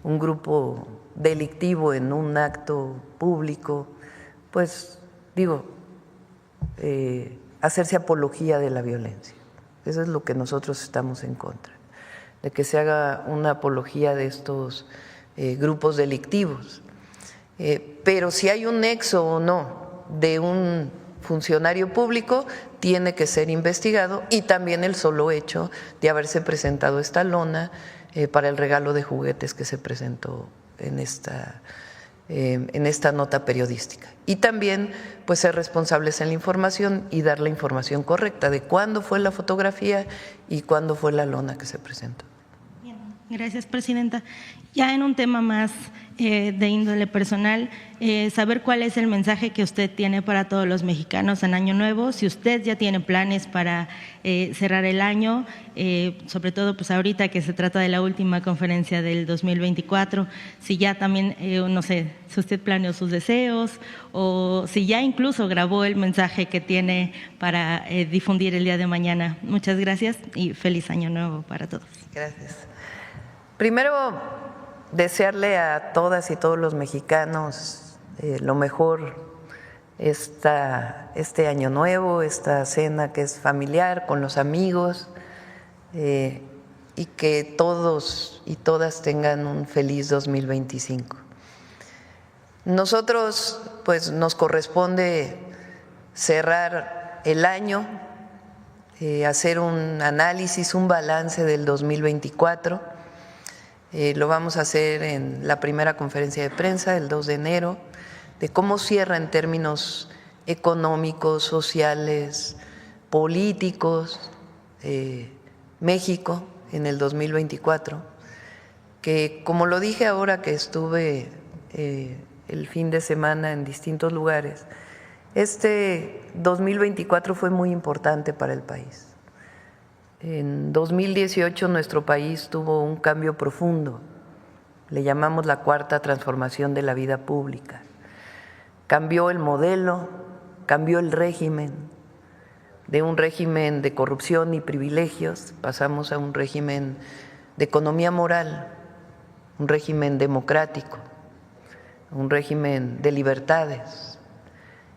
un grupo delictivo en un acto público, pues hacerse apología de la violencia. Eso es lo que nosotros estamos en contra, de que se haga una apología de estos grupos delictivos. Pero si hay un nexo o no de un funcionario público, tiene que ser investigado, y también el solo hecho de haberse presentado esta lona para el regalo de juguetes que se presentó en esta nota periodística. Y también pues ser responsables en la información y dar la información correcta de cuándo fue la fotografía y cuándo fue la lona que se presentó. Bien, gracias, presidenta. Ya en un tema más de índole personal, saber cuál es el mensaje que usted tiene para todos los mexicanos en Año Nuevo, si usted ya tiene planes para cerrar el año, sobre todo pues ahorita que se trata de la última conferencia del 2024, si ya también, no sé, si usted planeó sus deseos o si ya incluso grabó el mensaje que tiene para difundir el día de mañana. Muchas gracias y feliz Año Nuevo para todos. Gracias. Primero, desearle a todas y todos los mexicanos lo mejor este año nuevo, esta cena que es familiar con los amigos, y que todos y todas tengan un feliz 2025. Nosotros pues nos corresponde cerrar el año, hacer un análisis, un balance del 2024. Lo vamos a hacer en la primera conferencia de prensa, el 2 de enero, de cómo cierra en términos económicos, sociales, políticos, México en el 2024, que como lo dije ahora que estuve el fin de semana en distintos lugares, este 2024 fue muy importante para el país. En 2018 nuestro país tuvo un cambio profundo, le llamamos la cuarta transformación de la vida pública. Cambió el modelo, cambió el régimen, de un régimen de corrupción y privilegios pasamos a un régimen de economía moral, un régimen democrático, un régimen de libertades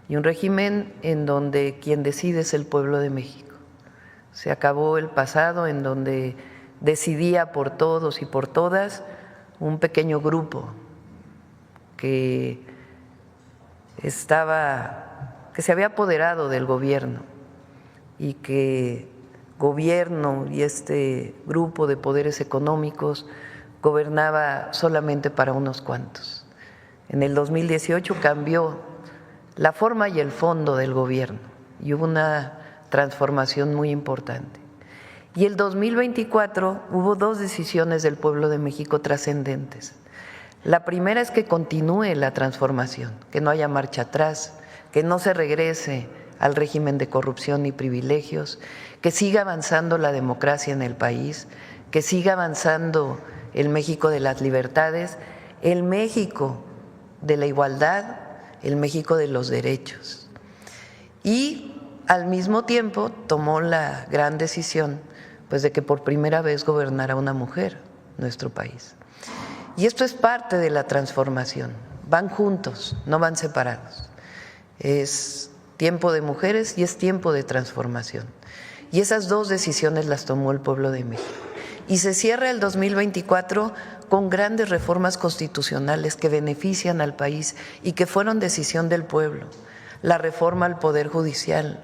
y un régimen en donde quien decide es el pueblo de México. Se acabó el pasado en donde decidía por todos y por todas un pequeño grupo que se había apoderado del gobierno y que gobierno y este grupo de poderes económicos gobernaba solamente para unos cuantos. En el 2018 cambió la forma y el fondo del gobierno y hubo una transformación muy importante. Y el 2024 hubo dos decisiones del pueblo de México trascendentes. La primera es que continúe la transformación, que no haya marcha atrás, que no se regrese al régimen de corrupción y privilegios, que siga avanzando la democracia en el país, que siga avanzando el México de las libertades, el México de la igualdad, el México de los derechos. Y al mismo tiempo tomó la gran decisión pues de que por primera vez gobernara una mujer nuestro país. Y esto es parte de la transformación, van juntos, no van separados. Es tiempo de mujeres y es tiempo de transformación. Y esas dos decisiones las tomó el pueblo de México. Y se cierra el 2024 con grandes reformas constitucionales que benefician al país y que fueron decisión del pueblo. La reforma al Poder Judicial,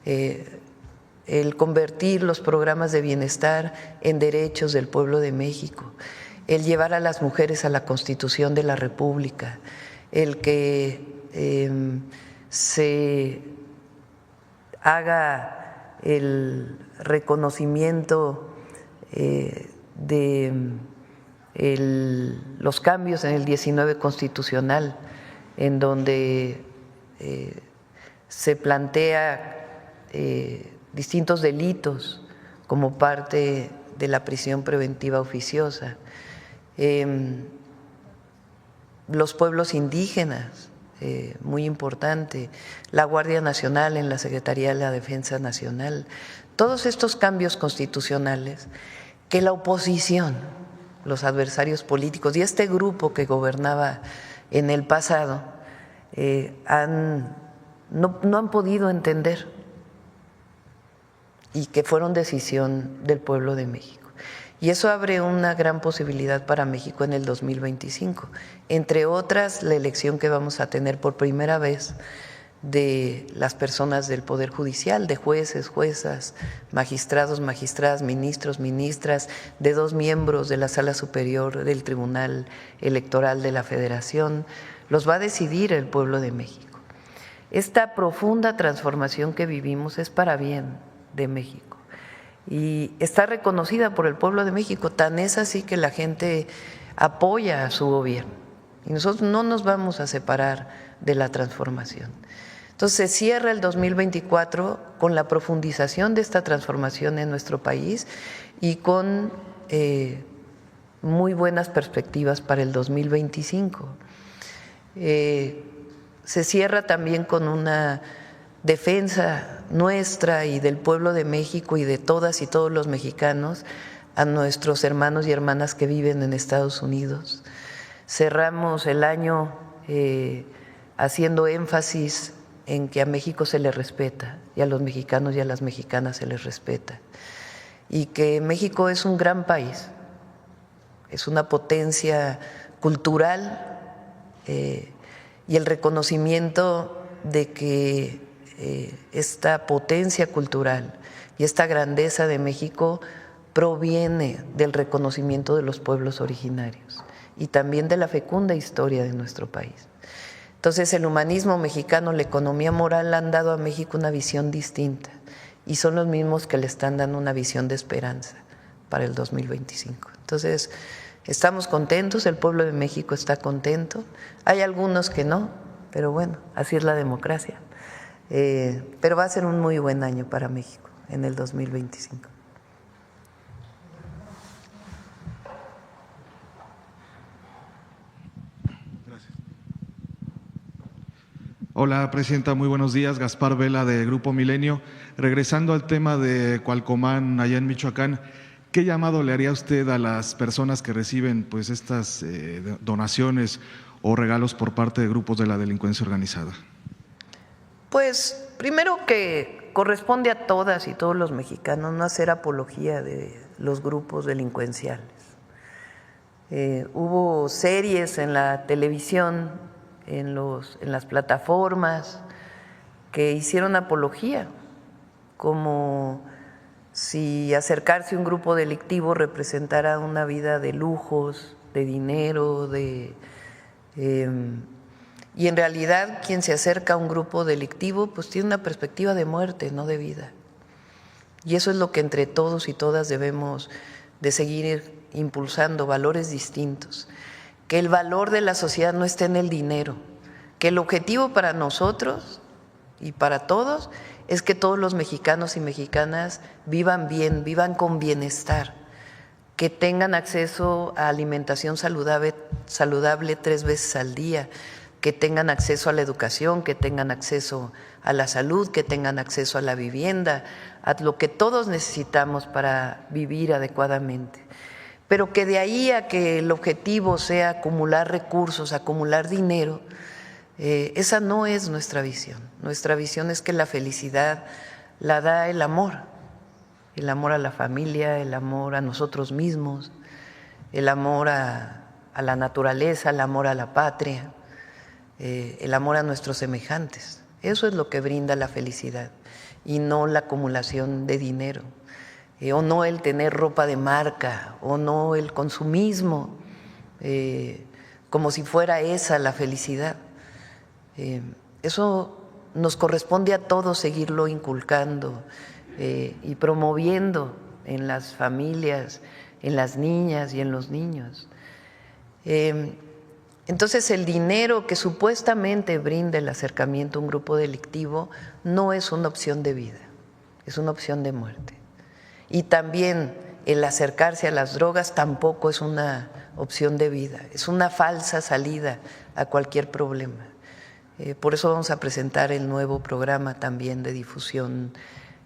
el convertir los programas de bienestar en derechos del pueblo de México, el llevar a las mujeres a la Constitución de la República, el que se haga el reconocimiento de los cambios en el 19 constitucional, en donde se plantea distintos delitos como parte de la prisión preventiva oficiosa, los pueblos indígenas, muy importante, la Guardia Nacional en la Secretaría de la Defensa Nacional, todos estos cambios constitucionales que la oposición, los adversarios políticos y este grupo que gobernaba en el pasado no han podido entender y que fueron decisión del pueblo de México. Y eso abre una gran posibilidad para México en el 2025, entre otras la elección que vamos a tener por primera vez de las personas del Poder Judicial, de jueces, juezas, magistrados, magistradas, ministros, ministras, de 2 miembros de la Sala Superior del Tribunal Electoral de la Federación, los va a decidir el pueblo de México. Esta profunda transformación que vivimos es para bien de México y está reconocida por el pueblo de México, tan es así que la gente apoya a su gobierno y nosotros no nos vamos a separar de la transformación. Entonces se cierra el 2024 con la profundización de esta transformación en nuestro país y con muy buenas perspectivas para el 2025. Se cierra también con una defensa nuestra y del pueblo de México y de todas y todos los mexicanos a nuestros hermanos y hermanas que viven en Estados Unidos. Cerramos el año haciendo énfasis en que a México se le respeta y a los mexicanos y a las mexicanas se les respeta y que México es un gran país, es una potencia cultural y el reconocimiento de que esta potencia cultural y esta grandeza de México proviene del reconocimiento de los pueblos originarios y también de la fecunda historia de nuestro país. Entonces el humanismo mexicano, la economía moral han dado a México una visión distinta y son los mismos que le están dando una visión de esperanza para el 2025. Entonces estamos contentos, el pueblo de México está contento, hay algunos que no, pero bueno, así es la democracia. Pero va a ser un muy buen año para México en el 2025. Gracias. Hola, Presidenta, muy buenos días. Gaspar Vela, de Grupo Milenio. Regresando al tema de Cualcomán, allá en Michoacán, ¿qué llamado le haría usted a las personas que reciben pues estas donaciones o regalos por parte de grupos de la delincuencia organizada? Pues primero que corresponde a todas y todos los mexicanos no hacer apología de los grupos delincuenciales. Hubo series en la televisión, en las plataformas, que hicieron apología, como si acercarse a un grupo delictivo representara una vida de lujos, de dinero, y en realidad quien se acerca a un grupo delictivo pues tiene una perspectiva de muerte, no de vida. Y eso es lo que entre todos y todas debemos de seguir impulsando, valores distintos. Que el valor de la sociedad no esté en el dinero, que el objetivo para nosotros y para todos es que todos los mexicanos y mexicanas vivan bien, vivan con bienestar, que tengan acceso a alimentación saludable 3 veces al día, que tengan acceso a la educación, que tengan acceso a la salud, que tengan acceso a la vivienda, a lo que todos necesitamos para vivir adecuadamente. Pero que de ahí a que el objetivo sea acumular recursos, acumular dinero, esa no es nuestra visión. Nuestra visión es que la felicidad la da el amor a la familia, el amor a nosotros mismos, el amor a la naturaleza, el amor a la patria, el amor a nuestros semejantes. Eso es lo que brinda la felicidad y no la acumulación de dinero, o no el tener ropa de marca, o no el consumismo, como si fuera esa la felicidad. Eso nos corresponde a todos seguirlo inculcando y promoviendo en las familias, en las niñas y en los niños. Entonces el dinero que supuestamente brinda el acercamiento a un grupo delictivo no es una opción de vida, es una opción de muerte. Y también el acercarse a las drogas tampoco es una opción de vida, es una falsa salida a cualquier problema. Por eso vamos a presentar el nuevo programa también de difusión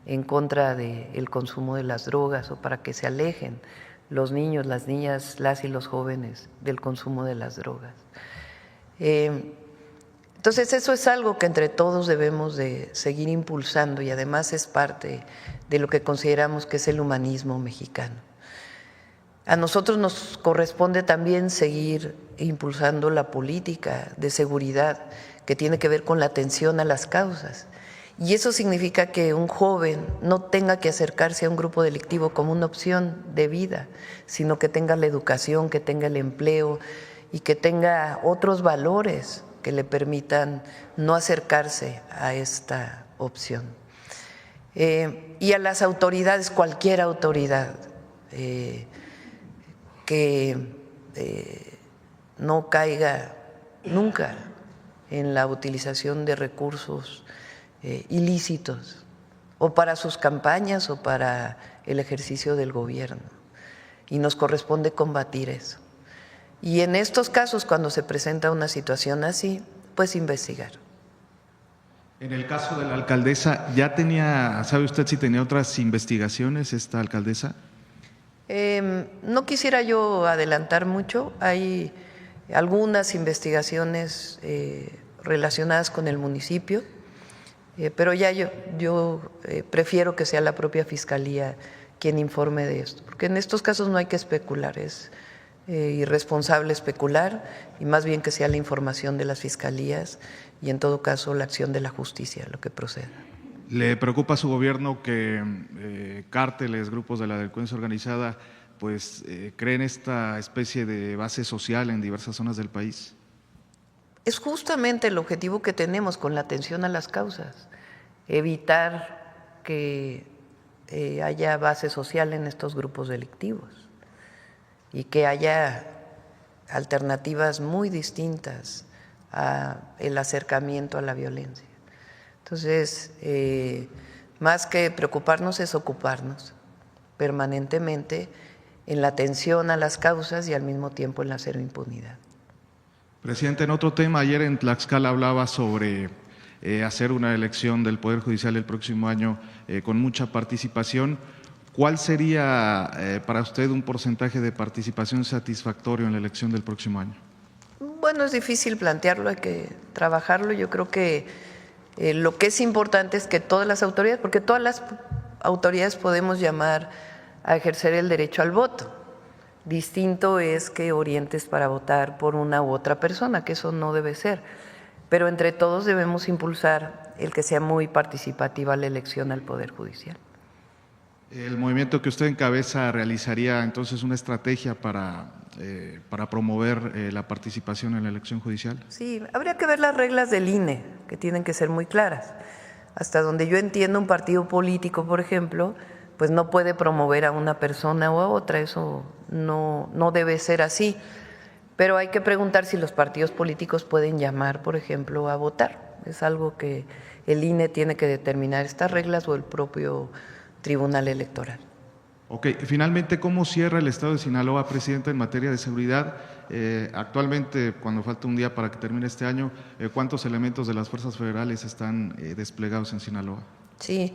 en contra del consumo de las drogas, o para que se alejen los niños, las niñas, las y los jóvenes del consumo de las drogas. Entonces eso es algo que entre todos debemos de seguir impulsando, y además es parte de lo que consideramos que es el humanismo mexicano. A nosotros nos corresponde también seguir impulsando la política de seguridad que tiene que ver con la atención a las causas. Y eso significa que un joven no tenga que acercarse a un grupo delictivo como una opción de vida, sino que tenga la educación, que tenga el empleo y que tenga otros valores que le permitan no acercarse a esta opción. Y a las autoridades, cualquier autoridad, que no caiga nunca en la utilización de recursos ilícitos, o para sus campañas o para el ejercicio del gobierno. Y nos corresponde combatir eso. Y en estos casos, cuando se presenta una situación así, pues investigar. En el caso de la alcaldesa, ¿ya tenía, sabe usted si tenía otras investigaciones esta alcaldesa? No quisiera yo adelantar mucho. Hay algunas investigaciones relacionadas con el municipio, pero ya yo prefiero que sea la propia Fiscalía quien informe de esto, porque en estos casos no hay que especular, es irresponsable especular, y más bien que sea la información de las fiscalías y en todo caso la acción de la justicia lo que proceda. ¿Le preocupa a su gobierno que cárteles, grupos de la delincuencia organizada, pues creen esta especie de base social en diversas zonas del país? Es justamente el objetivo que tenemos con la atención a las causas, evitar que haya base social en estos grupos delictivos y que haya alternativas muy distintas al acercamiento a la violencia. Entonces, más que preocuparnos es ocuparnos permanentemente en la atención a las causas y al mismo tiempo en la cero impunidad. Presidente, en otro tema, ayer en Tlaxcala hablaba sobre hacer una elección del Poder Judicial el próximo año con mucha participación. ¿Cuál sería para usted un porcentaje de participación satisfactorio en la elección del próximo año? Bueno, es difícil plantearlo, hay que trabajarlo. Yo creo que lo que es importante es que todas las autoridades, porque todas las autoridades podemos llamar a ejercer el derecho al voto. Distinto es que orientes para votar por una u otra persona, que eso no debe ser. Pero entre todos debemos impulsar el que sea muy participativa la elección al Poder Judicial. El movimiento que usted encabeza realizaría entonces una estrategia para promover la participación en la elección judicial. Sí, habría que ver las reglas del INE, que tienen que ser muy claras. Hasta donde yo entiendo, un partido político, por ejemplo, pues no puede promover a una persona o a otra, eso no debe ser así. Pero hay que preguntar si los partidos políticos pueden llamar, por ejemplo, a votar. Es algo que el INE tiene que determinar, estas reglas o el propio Tribunal Electoral. Ok, finalmente, ¿cómo cierra el Estado de Sinaloa, presidenta, en materia de seguridad? Actualmente, cuando falta un día para que termine este año, ¿cuántos elementos de las fuerzas federales están desplegados en Sinaloa? Sí,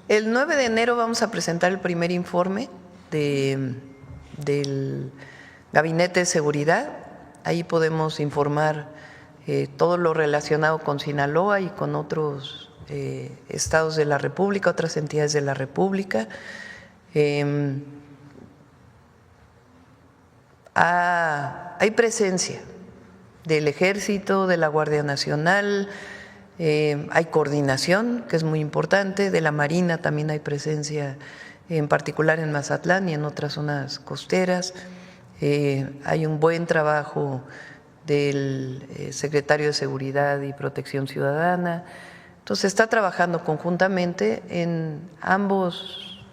el 9 de enero vamos a presentar el primer informe del Gabinete de Seguridad. Ahí podemos informar todo lo relacionado con Sinaloa y con otros estados de la República, otras entidades de la República. Hay presencia del Ejército, de la Guardia Nacional, hay coordinación, que es muy importante, de la Marina también hay presencia, en particular en Mazatlán y en otras zonas costeras. Hay un buen trabajo del secretario de Seguridad y Protección Ciudadana. Entonces, está trabajando conjuntamente en ambos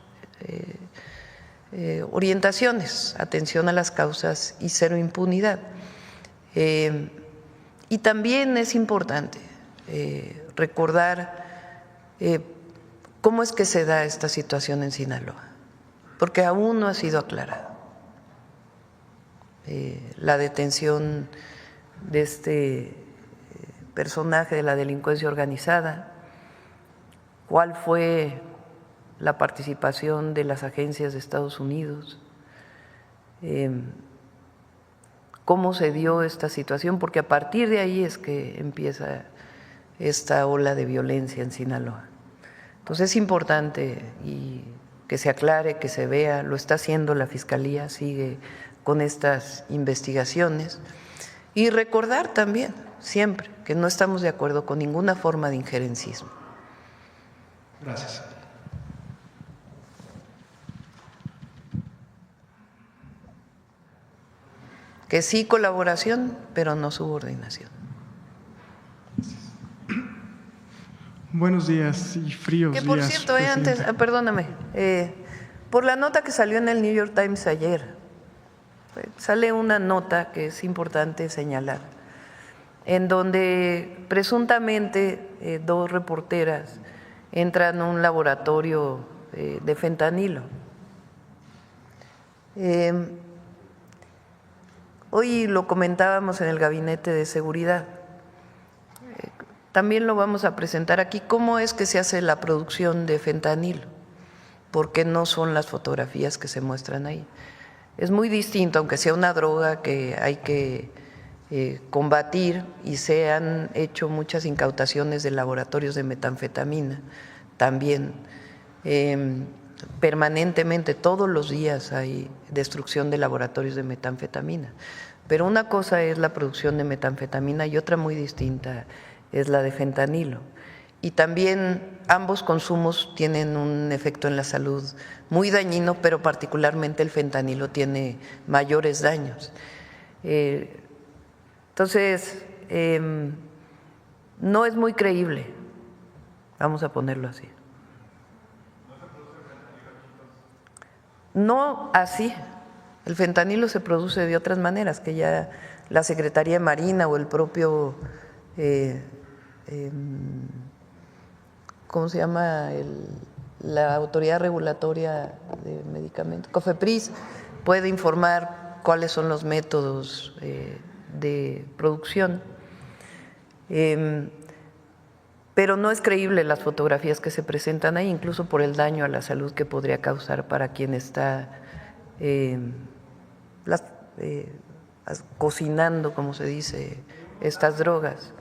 orientaciones, atención a las causas y cero impunidad. Y también es importante recordar cómo es que se da esta situación en Sinaloa, porque aún no ha sido aclarado. La detención de este personaje de la delincuencia organizada, cuál fue la participación de las agencias de Estados Unidos, cómo se dio esta situación, porque a partir de ahí es que empieza esta ola de violencia en Sinaloa. Entonces es importante y que se aclare, que se vea, lo está haciendo la Fiscalía, sigue con estas investigaciones, y recordar también siempre que no estamos de acuerdo con ninguna forma de injerencismo. Gracias. Que sí colaboración, pero no subordinación. Buenos días y fríos días. Que por cierto, antes, perdóname, por la nota que salió en el New York Times ayer, sale una nota que es importante señalar, en donde presuntamente dos reporteras entran a un laboratorio de fentanilo. Hoy lo comentábamos en el Gabinete de Seguridad, también lo vamos a presentar aquí, cómo es que se hace la producción de fentanilo, porque no son las fotografías que se muestran ahí. Es muy distinto, aunque sea una droga que hay que combatir, y se han hecho muchas incautaciones de laboratorios de metanfetamina también. Permanentemente, todos los días hay destrucción de laboratorios de metanfetamina. Pero una cosa es la producción de metanfetamina y otra muy distinta es la de fentanilo. Y también ambos consumos tienen un efecto en la salud muy dañino, pero particularmente el fentanilo tiene mayores daños. Entonces, no es muy creíble, vamos a ponerlo así. No así, el fentanilo se produce de otras maneras, que ya la Secretaría de Marina o el propio… ¿cómo se llama? La Autoridad Regulatoria de Medicamentos, COFEPRIS, puede informar cuáles son los métodos de producción. Pero no es creíble las fotografías que se presentan ahí, incluso por el daño a la salud que podría causar para quien está cocinando, como se dice, estas drogas.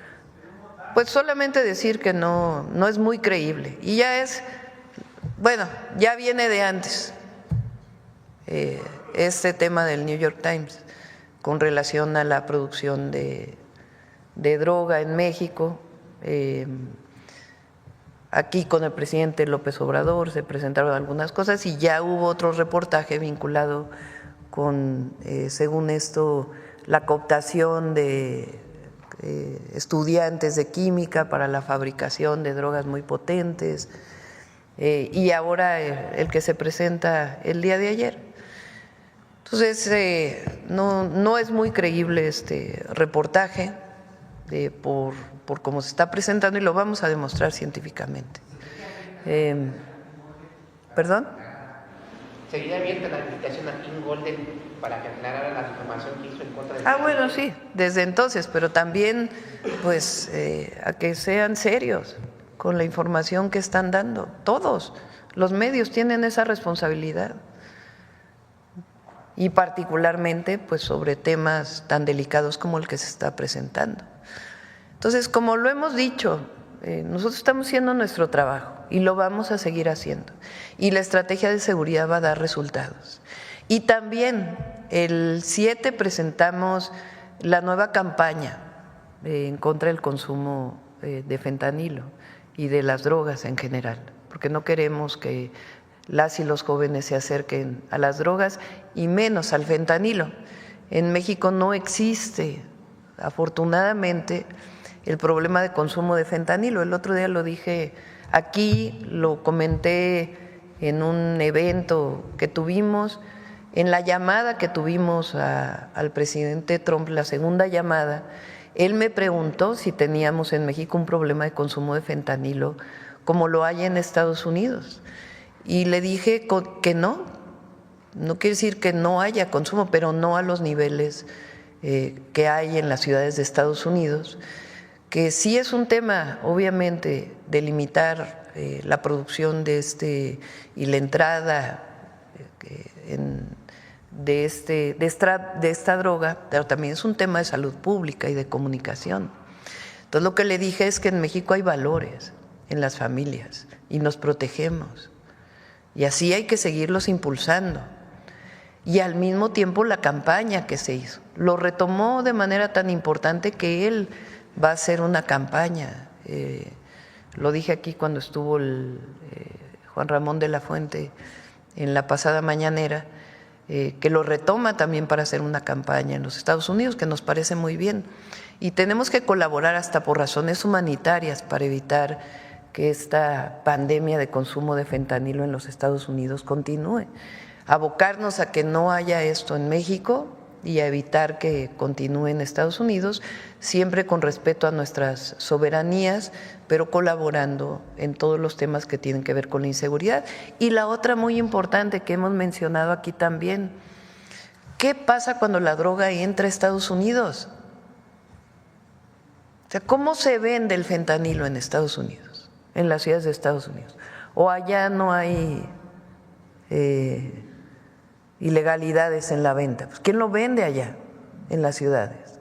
Pues solamente decir que no es muy creíble, y ya es, bueno, ya viene de antes, este tema del New York Times con relación a la producción de droga en México. Aquí con el presidente López Obrador se presentaron algunas cosas y ya hubo otro reportaje vinculado con, según esto, la cooptación de estudiantes de química para la fabricación de drogas muy potentes, y ahora el que se presenta el día de ayer. Entonces, no es muy creíble este reportaje por cómo se está presentando, y lo vamos a demostrar científicamente. ¿Perdón? ¿Seguiría abierta la invitación a Kim Golden para que aclarara la difamación que hizo en contra de… Bueno, sí, desde entonces, pero también pues a que sean serios con la información que están dando. Todos los medios tienen esa responsabilidad, y particularmente pues sobre temas tan delicados como el que se está presentando. Entonces, como lo hemos dicho, nosotros estamos haciendo nuestro trabajo y lo vamos a seguir haciendo, y la estrategia de seguridad va a dar resultados. Y también el 7 presentamos la nueva campaña en contra del consumo de fentanilo y de las drogas en general, porque no queremos que las y los jóvenes se acerquen a las drogas y menos al fentanilo. En México no existe, afortunadamente, el problema de consumo de fentanilo. El otro día lo dije aquí, lo comenté en un evento que tuvimos, en la llamada que tuvimos al presidente Trump, la segunda llamada. Él me preguntó si teníamos en México un problema de consumo de fentanilo como lo hay en Estados Unidos, y le dije que no quiere decir que no haya consumo, pero no a los niveles que hay en las ciudades de Estados Unidos, que sí es un tema, obviamente, de limitar la producción de y la entrada de esta droga, pero también es un tema de salud pública y de comunicación. Entonces, lo que le dije es que en México hay valores en las familias y nos protegemos, y así hay que seguirlos impulsando. Y al mismo tiempo la campaña que se hizo lo retomó de manera tan importante que él va a hacer una campaña. Lo dije aquí cuando estuvo Juan Ramón de la Fuente en la pasada mañanera, que lo retoma también para hacer una campaña en los Estados Unidos, que nos parece muy bien. Y tenemos que colaborar hasta por razones humanitarias para evitar que esta pandemia de consumo de fentanilo en los Estados Unidos continúe. Abocarnos a que no haya esto en México y a evitar que continúe en Estados Unidos, siempre con respeto a nuestras soberanías, pero colaborando en todos los temas que tienen que ver con la inseguridad. Y la otra muy importante que hemos mencionado aquí también, ¿qué pasa cuando la droga entra a Estados Unidos? O sea, ¿cómo se vende el fentanilo en Estados Unidos, en las ciudades de Estados Unidos? ¿O allá no hay ilegalidades en la venta? Pues, ¿quién lo vende allá en las ciudades?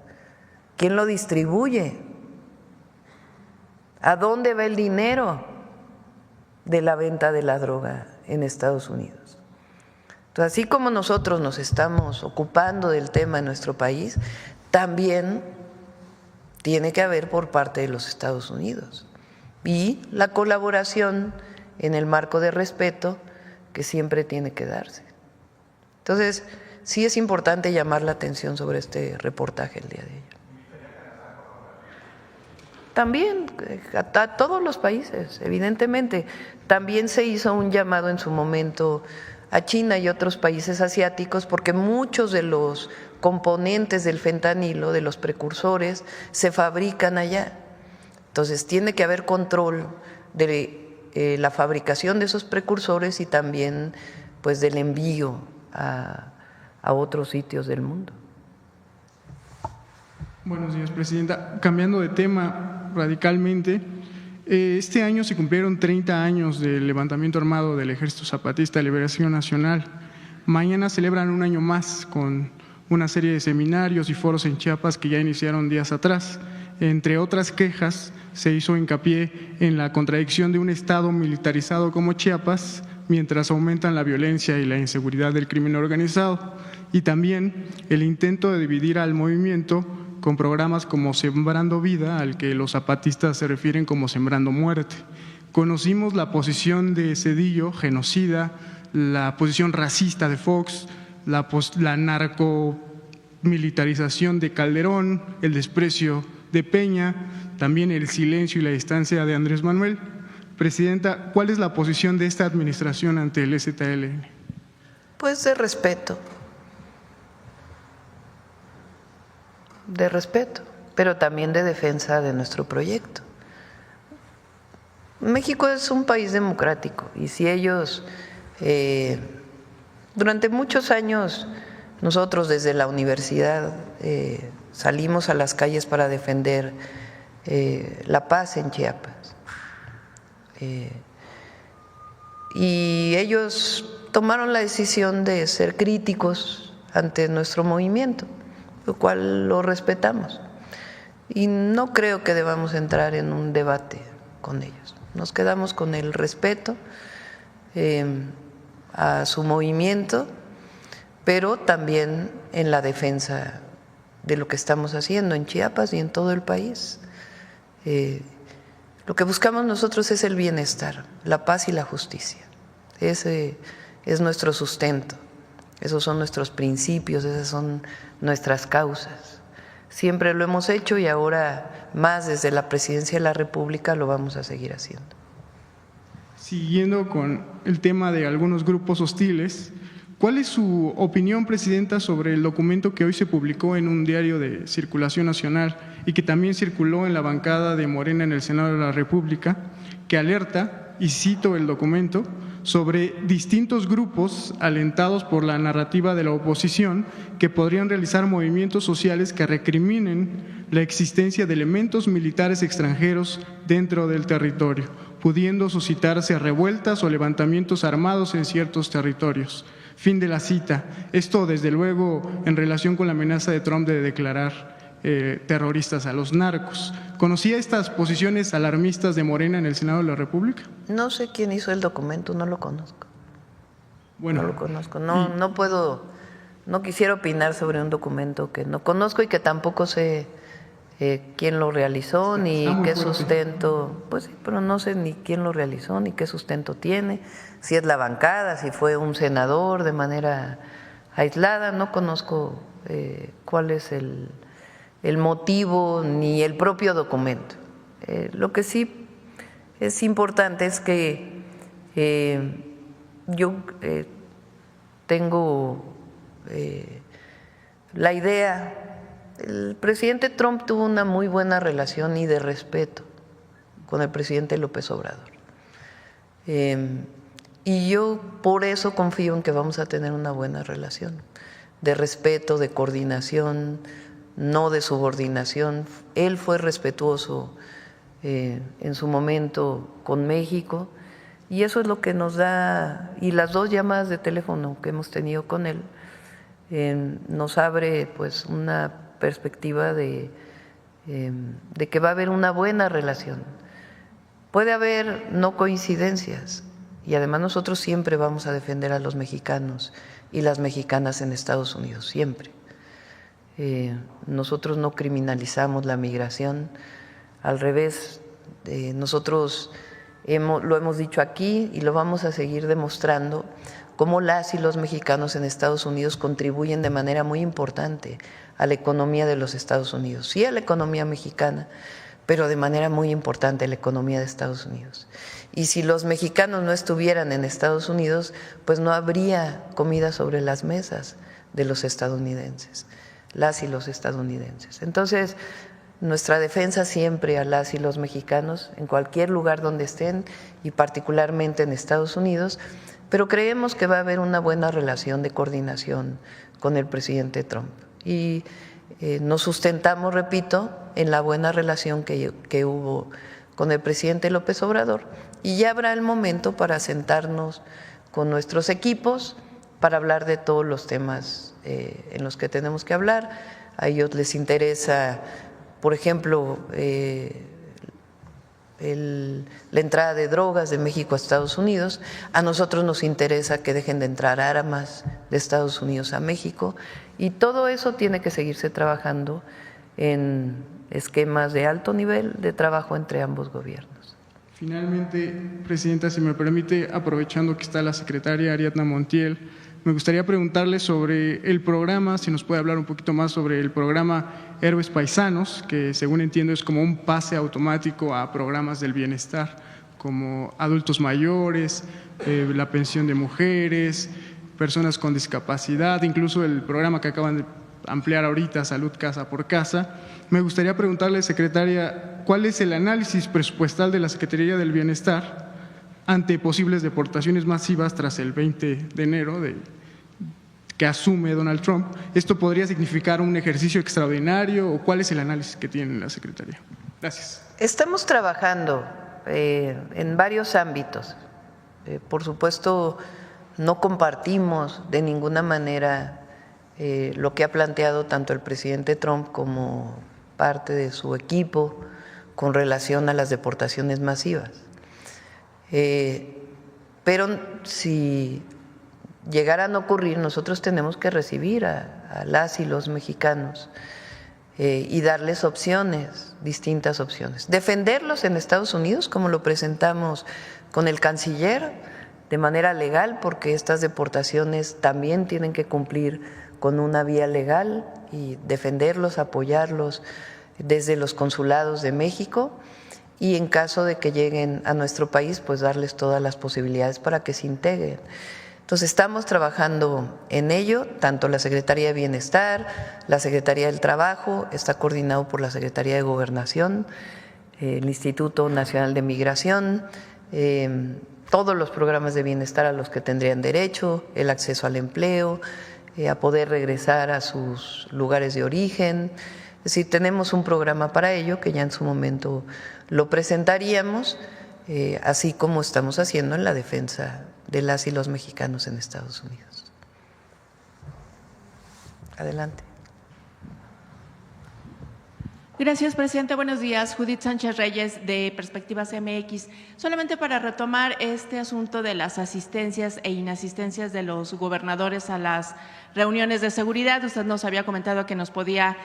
¿Quién lo distribuye? ¿A dónde va el dinero de la venta de la droga en Estados Unidos? Entonces, así como nosotros nos estamos ocupando del tema en nuestro país, también tiene que haber por parte de los Estados Unidos, y la colaboración en el marco de respeto que siempre tiene que darse. Entonces, sí es importante llamar la atención sobre este reportaje el día de ayer. También a todos los países, evidentemente. También se hizo un llamado en su momento a China y otros países asiáticos, porque muchos de los componentes del fentanilo, de los precursores, se fabrican allá. Entonces, tiene que haber control de la fabricación de esos precursores y también pues del envío a otros sitios del mundo. Buenos días, Presidenta. Cambiando de tema radicalmente, este año se cumplieron 30 años del levantamiento armado del Ejército Zapatista de Liberación Nacional. Mañana celebran un año más con una serie de seminarios y foros en Chiapas que ya iniciaron días atrás. Entre otras quejas, se hizo hincapié en la contradicción de un estado militarizado como Chiapas mientras aumentan la violencia y la inseguridad del crimen organizado, y también el intento de dividir al movimiento con programas como Sembrando Vida, al que los zapatistas se refieren como Sembrando Muerte. Conocimos la posición de Zedillo, genocida, la posición racista de Fox, la narcomilitarización de Calderón, el desprecio de Peña, también el silencio y la distancia de Andrés Manuel. Presidenta, ¿cuál es la posición de esta administración ante el EZLN? Pues de respeto, pero también de defensa de nuestro proyecto. México es un país democrático y si ellos, durante muchos años, nosotros desde la universidad salimos a las calles para defender la paz en Chiapas. Y ellos tomaron la decisión de ser críticos ante nuestro movimiento, lo cual lo respetamos. Y no creo que debamos entrar en un debate con ellos. Nos quedamos con el respeto a su movimiento, pero también en la defensa de lo que estamos haciendo en Chiapas y en todo el país. Lo que buscamos nosotros es el bienestar, la paz y la justicia. Ese es nuestro sustento, esos son nuestros principios, esas son nuestras causas. Siempre lo hemos hecho y ahora más desde la Presidencia de la República lo vamos a seguir haciendo. Siguiendo con el tema de algunos grupos hostiles, ¿cuál es su opinión, Presidenta, sobre el documento que hoy se publicó en un diario de circulación nacional y que también circuló en la bancada de Morena en el Senado de la República, que alerta, y cito el documento, sobre distintos grupos alentados por la narrativa de la oposición que podrían realizar movimientos sociales que recriminen la existencia de elementos militares extranjeros dentro del territorio, pudiendo suscitarse revueltas o levantamientos armados en ciertos territorios? Fin de la cita. Esto, desde luego, en relación con la amenaza de Trump de declarar terroristas a los narcos. ¿Conocía estas posiciones alarmistas de Morena en el Senado de la República? No sé quién hizo el documento, no lo conozco. Bueno, no lo conozco, no puedo, no quisiera opinar sobre un documento que no conozco y que tampoco sé quién lo realizó ni qué sustento, pues sí, pero no sé ni quién lo realizó ni qué sustento tiene, si es la bancada, si fue un senador de manera aislada, no conozco cuál es el motivo ni el propio documento. Lo que sí es importante es que yo tengo la idea. El presidente Trump tuvo una muy buena relación y de respeto con el presidente López Obrador. Y yo por eso confío en que vamos a tener una buena relación, de respeto, de coordinación, no de subordinación. Él fue respetuoso en su momento con México y eso es lo que nos da, y las 2 llamadas de teléfono que hemos tenido con él nos abre pues una perspectiva de que va a haber una buena relación. Puede haber no coincidencias y además nosotros siempre vamos a defender a los mexicanos y las mexicanas en Estados Unidos, siempre. Nosotros no criminalizamos la migración, al revés, nosotros lo hemos dicho aquí y lo vamos a seguir demostrando, cómo las y los mexicanos en Estados Unidos contribuyen de manera muy importante a la economía de los Estados Unidos, sí a la economía mexicana, pero de manera muy importante a la economía de Estados Unidos. Y si los mexicanos no estuvieran en Estados Unidos, pues no habría comida sobre las mesas de los estadounidenses, las y los estadounidenses. Entonces, nuestra defensa siempre a las y los mexicanos en cualquier lugar donde estén y particularmente en Estados Unidos, pero creemos que va a haber una buena relación de coordinación con el presidente Trump y nos sustentamos, repito, en la buena relación que hubo con el presidente López Obrador y ya habrá el momento para sentarnos con nuestros equipos para hablar de todos los temas en los que tenemos que hablar. A ellos les interesa, por ejemplo, la entrada de drogas de México a Estados Unidos. A nosotros nos interesa que dejen de entrar armas de Estados Unidos a México, y todo eso tiene que seguirse trabajando en esquemas de alto nivel de trabajo entre ambos gobiernos. Finalmente, Presidenta, si me permite, aprovechando que está la secretaria Ariadna Montiel, me gustaría preguntarle sobre el programa, si nos puede hablar un poquito más sobre el programa Héroes Paisanos, que según entiendo es como un pase automático a programas del bienestar, como adultos mayores, la pensión de mujeres, personas con discapacidad, incluso el programa que acaban de ampliar ahorita, Salud Casa por Casa. Me gustaría preguntarle, secretaria, ¿cuál es el análisis presupuestal de la Secretaría del Bienestar ante posibles deportaciones masivas tras el 20 de enero que asume Donald Trump? ¿Esto podría significar un ejercicio extraordinario o cuál es el análisis que tiene la Secretaría? Gracias. Estamos trabajando en varios ámbitos. Por supuesto, no compartimos de ninguna manera lo que ha planteado tanto el presidente Trump como parte de su equipo con relación a las deportaciones masivas. Pero si llegaran a ocurrir, nosotros tenemos que recibir a las y los mexicanos y darles opciones, distintas opciones. Defenderlos en Estados Unidos, como lo presentamos con el canciller, de manera legal, porque estas deportaciones también tienen que cumplir con una vía legal, y defenderlos, apoyarlos desde los consulados de México, y en caso de que lleguen a nuestro país, pues darles todas las posibilidades para que se integren. Entonces estamos trabajando en ello, tanto la Secretaría de Bienestar, la Secretaría del Trabajo, está coordinado por la Secretaría de Gobernación, el Instituto Nacional de Migración, todos los programas de bienestar a los que tendrían derecho, el acceso al empleo, a poder regresar a sus lugares de origen. Es decir, tenemos un programa para ello que ya en su momento lo presentaríamos, así como estamos haciendo en la defensa de las y los mexicanos en Estados Unidos. Adelante. Gracias, presidente. Buenos días. Judith Sánchez Reyes, de Perspectivas MX. Solamente para retomar este asunto de las asistencias e inasistencias de los gobernadores a las reuniones de seguridad. Usted nos había comentado que nos podía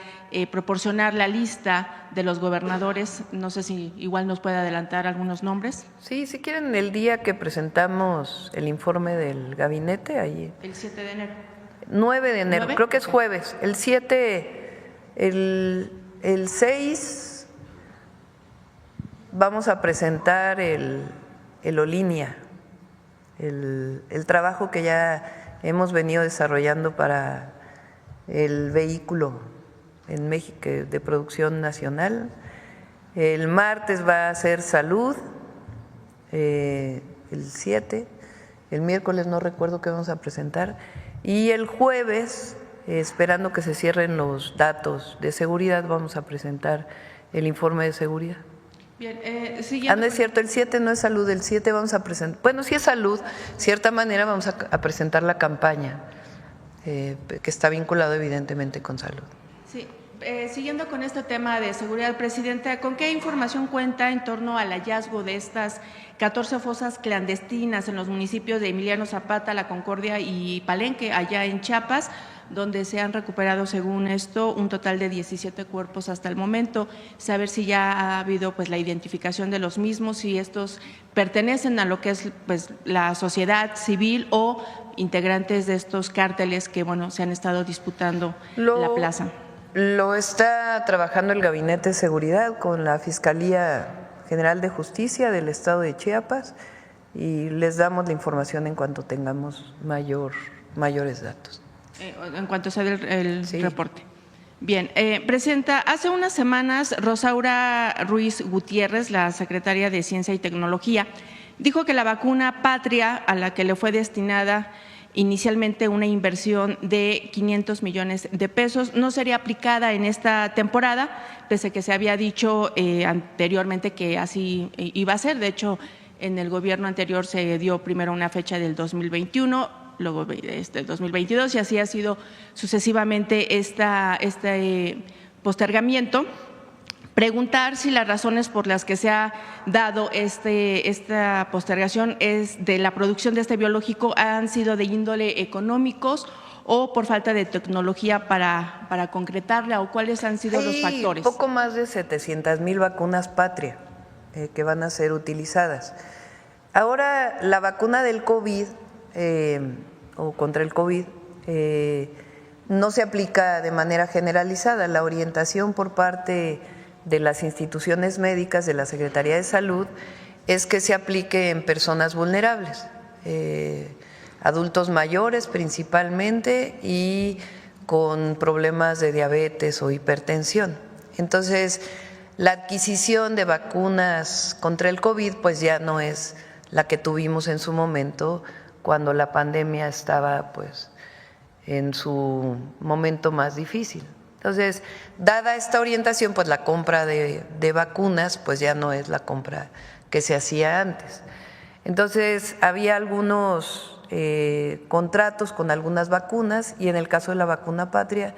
proporcionar la lista de los gobernadores. No sé si igual nos puede adelantar algunos nombres. Sí, si quieren, el día que presentamos el informe del gabinete, ahí. El 7 de enero. 9 de enero, ¿9? Creo que es jueves. El 7, el 6 vamos a presentar el OLINIA, el trabajo que ya hemos venido desarrollando para el vehículo en México de producción nacional. El martes va a ser salud, el 7, el miércoles no recuerdo qué vamos a presentar, y el jueves, esperando que se cierren los datos de seguridad, vamos a presentar el informe de seguridad. Bien, no es cierto, el 7 no es salud, el 7 vamos a presentar, bueno, sí es salud, de cierta manera vamos a presentar la campaña, que está vinculado evidentemente con salud. Sí, siguiendo con este tema de seguridad, presidenta, ¿con qué información cuenta en torno al hallazgo de estas 14 fosas clandestinas en los municipios de Emiliano Zapata, La Concordia y Palenque, allá en Chiapas, donde se han recuperado, según esto, un total de 17 cuerpos hasta el momento? Saber si ya ha habido pues la identificación de los mismos, si estos pertenecen a lo que es pues la sociedad civil o integrantes de estos cárteles que bueno se han estado disputando la plaza. Lo está trabajando el Gabinete de Seguridad con la Fiscalía General de Justicia del Estado de Chiapas, y les damos la información en cuanto tengamos mayores datos. En cuanto se dé el reporte. Bien, presidenta, hace unas semanas Rosaura Ruiz Gutiérrez, la secretaria de Ciencia y Tecnología, dijo que la vacuna Patria, a la que le fue destinada inicialmente una inversión de 500 millones de pesos, no sería aplicada en esta temporada, pese a que se había dicho anteriormente que así iba a ser. De hecho, en el gobierno anterior se dio primero una fecha del 2021, luego del 2022, y así ha sido sucesivamente este postergamiento. Preguntar si las razones por las que se ha dado esta postergación es de la producción de este biológico han sido de índole económicos o por falta de tecnología para concretarla, o cuáles han sido los factores. Poco más de 700,000 vacunas Patria que van a ser utilizadas. Ahora la vacuna del COVID o contra el COVID no se aplica de manera generalizada. La orientación por parte de las instituciones médicas, de la Secretaría de Salud, es que se aplique en personas vulnerables, adultos mayores principalmente y con problemas de diabetes o hipertensión. Entonces, la adquisición de vacunas contra el COVID pues ya no es la que tuvimos en su momento cuando la pandemia estaba pues en su momento más difícil. Entonces, dada esta orientación, pues la compra de vacunas pues ya no es la compra que se hacía antes. Entonces, había algunos contratos con algunas vacunas y en el caso de la vacuna Patria,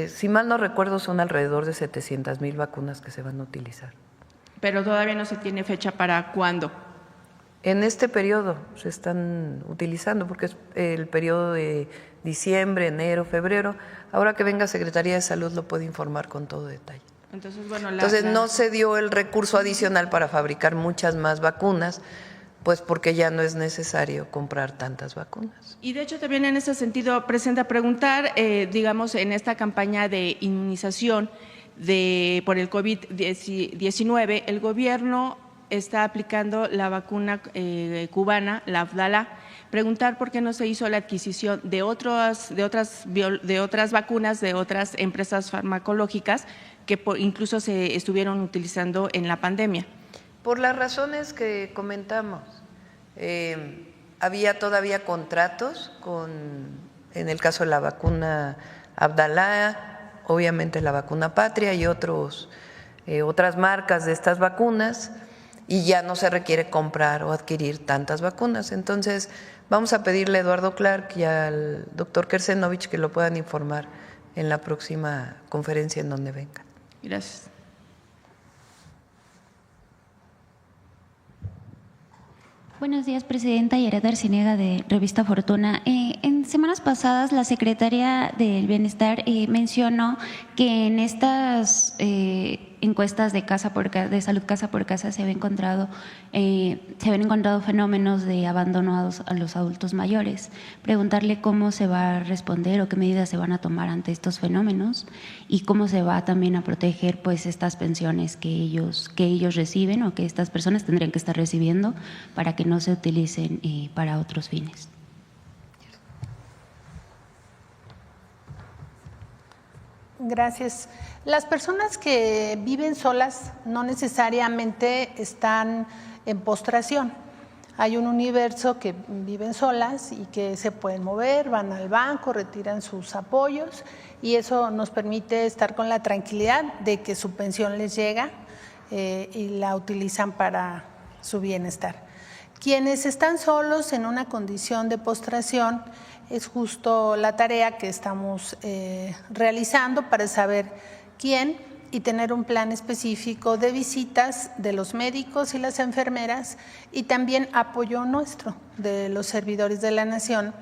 si mal no recuerdo, son alrededor de 700,000 vacunas que se van a utilizar. Pero todavía no se tiene fecha para cuándo. En este periodo se están utilizando porque es el periodo de diciembre, enero, febrero. Ahora que venga Secretaría de Salud lo puede informar con todo detalle. Entonces, bueno, no se dio el recurso adicional para fabricar muchas más vacunas, pues porque ya no es necesario comprar tantas vacunas. Y de hecho también en ese sentido, Presidenta, preguntar, digamos, en esta campaña de inmunización por el COVID-19, el gobierno está aplicando la vacuna cubana, la Abdala. Preguntar por qué no se hizo la adquisición de otras vacunas de otras empresas farmacológicas que incluso se estuvieron utilizando en la pandemia. Por las razones que comentamos, había todavía contratos en el caso de la vacuna Abdala, obviamente la vacuna Patria y otras marcas de estas vacunas, y ya no se requiere comprar o adquirir tantas vacunas. Entonces, vamos a pedirle a Eduardo Clark y al doctor Kersenovich que lo puedan informar en la próxima conferencia en donde vengan. Gracias. Buenos días, Presidenta. Yaret Arciniega, de Revista Fortuna. En semanas pasadas, la Secretaria del Bienestar mencionó que en estas encuestas de salud casa por casa se habían encontrado fenómenos de abandono a los adultos mayores. Preguntarle cómo se va a responder o qué medidas se van a tomar ante estos fenómenos y cómo se va también a proteger pues estas pensiones que ellos reciben o que estas personas tendrían que estar recibiendo para que no se utilicen para otros fines. Gracias. Las personas que viven solas no necesariamente están en postración. Hay un universo que viven solas y que se pueden mover, van al banco, retiran sus apoyos y eso nos permite estar con la tranquilidad de que su pensión les llega y la utilizan para su bienestar. Quienes están solos en una condición de postración, es justo la tarea que estamos realizando para saber quién y tener un plan específico de visitas de los médicos y las enfermeras y también apoyo nuestro de los servidores de la nación.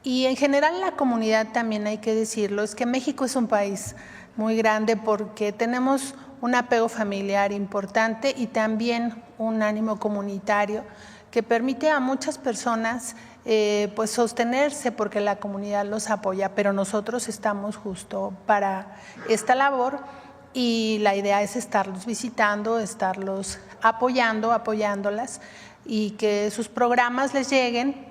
Y en general la comunidad también hay que decirlo, es que México es un país muy grande porque tenemos un apego familiar importante y también un ánimo comunitario que permite a muchas personas pues sostenerse porque la comunidad los apoya, pero nosotros estamos justo para esta labor y la idea es estarlos visitando, estarlos apoyándolas y que sus programas les lleguen.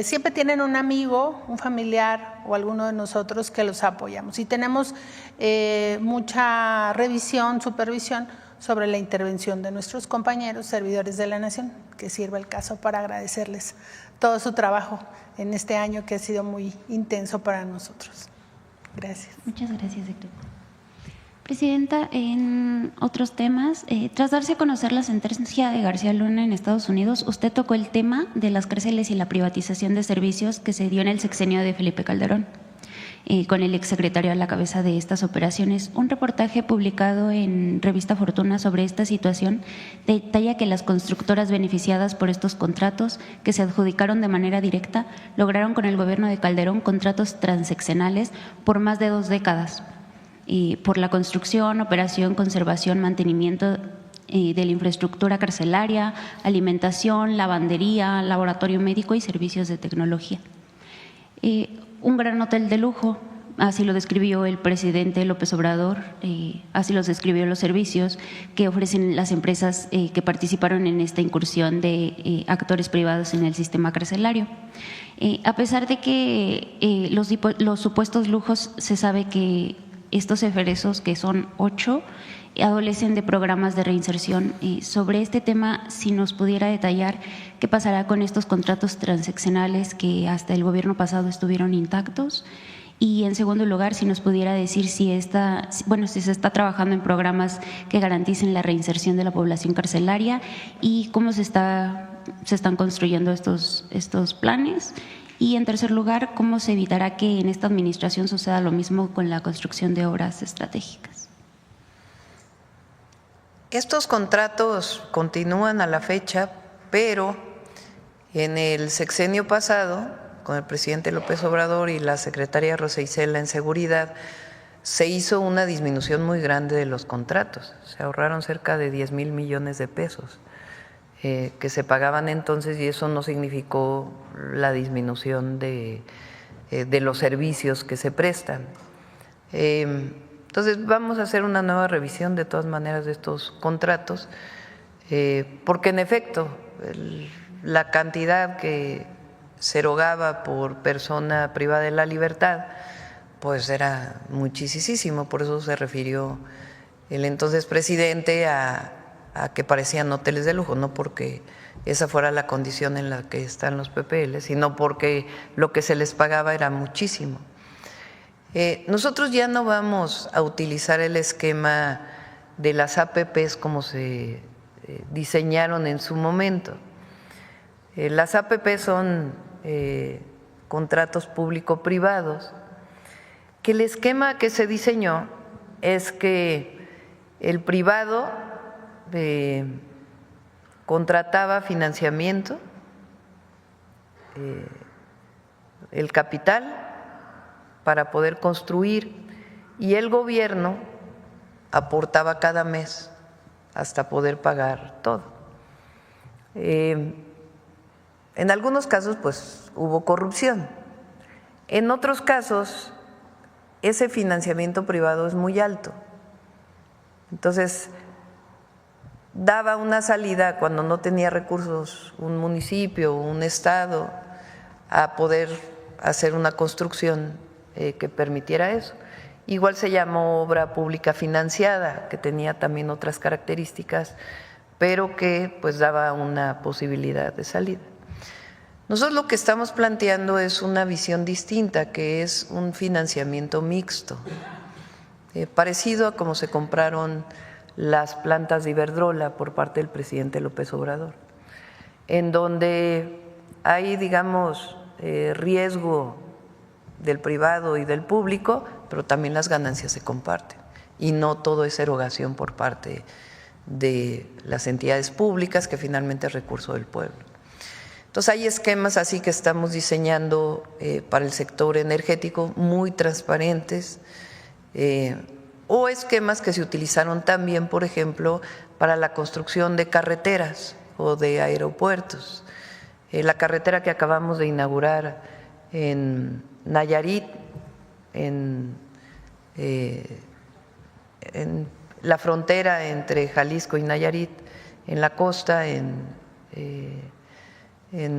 Siempre tienen un amigo, un familiar o alguno de nosotros que los apoyamos y tenemos mucha revisión, supervisión sobre la intervención de nuestros compañeros servidores de la Nación, que sirva el caso para agradecerles todo su trabajo en este año que ha sido muy intenso para nosotros. Gracias. Muchas gracias, secretaria. Presidenta, en otros temas, tras darse a conocer la sentencia de García Luna en Estados Unidos, usted tocó el tema de las cárceles y la privatización de servicios que se dio en el sexenio de Felipe Calderón. con el exsecretario a la cabeza de estas operaciones. Un reportaje publicado en Revista Fortuna sobre esta situación detalla que las constructoras beneficiadas por estos contratos, que se adjudicaron de manera directa, lograron con el gobierno de Calderón contratos transeccionales por más de 2 décadas, por la construcción, operación, conservación, mantenimiento de la infraestructura carcelaria, alimentación, lavandería, laboratorio médico y servicios de tecnología. Un gran hotel de lujo, así lo describió el presidente López Obrador, así los describió los servicios que ofrecen las empresas que participaron en esta incursión de actores privados en el sistema carcelario. A pesar de que los supuestos lujos, se sabe que estos eferesos, que son 8, adolecen de programas de reinserción. Sobre este tema, si nos pudiera detallar qué pasará con estos contratos transaccionales que hasta el gobierno pasado estuvieron intactos, y en segundo lugar, si nos pudiera decir si se está trabajando en programas que garanticen la reinserción de la población carcelaria y cómo se están construyendo estos planes. Y en tercer lugar, ¿cómo se evitará que en esta administración suceda lo mismo con la construcción de obras estratégicas? Estos contratos continúan a la fecha, pero en el sexenio pasado, con el presidente López Obrador y la secretaria Rosa Isela en Seguridad, se hizo una disminución muy grande de los contratos. Se ahorraron cerca de 10,000 millones de pesos que se pagaban entonces, y eso no significó la disminución de los servicios que se prestan. Entonces vamos a hacer una nueva revisión de todas maneras de estos contratos, porque en efecto la cantidad que se erogaba por persona privada de la libertad pues era muchísimo, por eso se refirió el entonces presidente a que parecían hoteles de lujo, no porque esa fuera la condición en la que están los PPL, sino porque lo que se les pagaba era muchísimo. Nosotros ya no vamos a utilizar el esquema de las APPs como se diseñaron en su momento. Las APP son contratos público-privados, que el esquema que se diseñó es que el privado contrataba financiamiento, el capital para poder construir, y el gobierno aportaba cada mes hasta poder pagar todo. En algunos casos pues hubo corrupción, en otros casos ese financiamiento privado es muy alto, entonces daba una salida cuando no tenía recursos un municipio o un estado a poder hacer una construcción que permitiera eso. Igual se llamó obra pública financiada, que tenía también otras características, pero que pues daba una posibilidad de salida. Nosotros lo que estamos planteando es una visión distinta, que es un financiamiento mixto, parecido a como se compraron las plantas de Iberdrola por parte del presidente López Obrador, en donde hay, digamos, riesgo del privado y del público, pero también las ganancias se comparten y no todo es erogación por parte de las entidades públicas, que finalmente es recurso del pueblo. Entonces hay esquemas así que estamos diseñando para el sector energético muy transparentes, o esquemas que se utilizaron también, por ejemplo, para la construcción de carreteras o de aeropuertos. La carretera que acabamos de inaugurar en Nayarit, en la frontera entre Jalisco y Nayarit, en la costa, en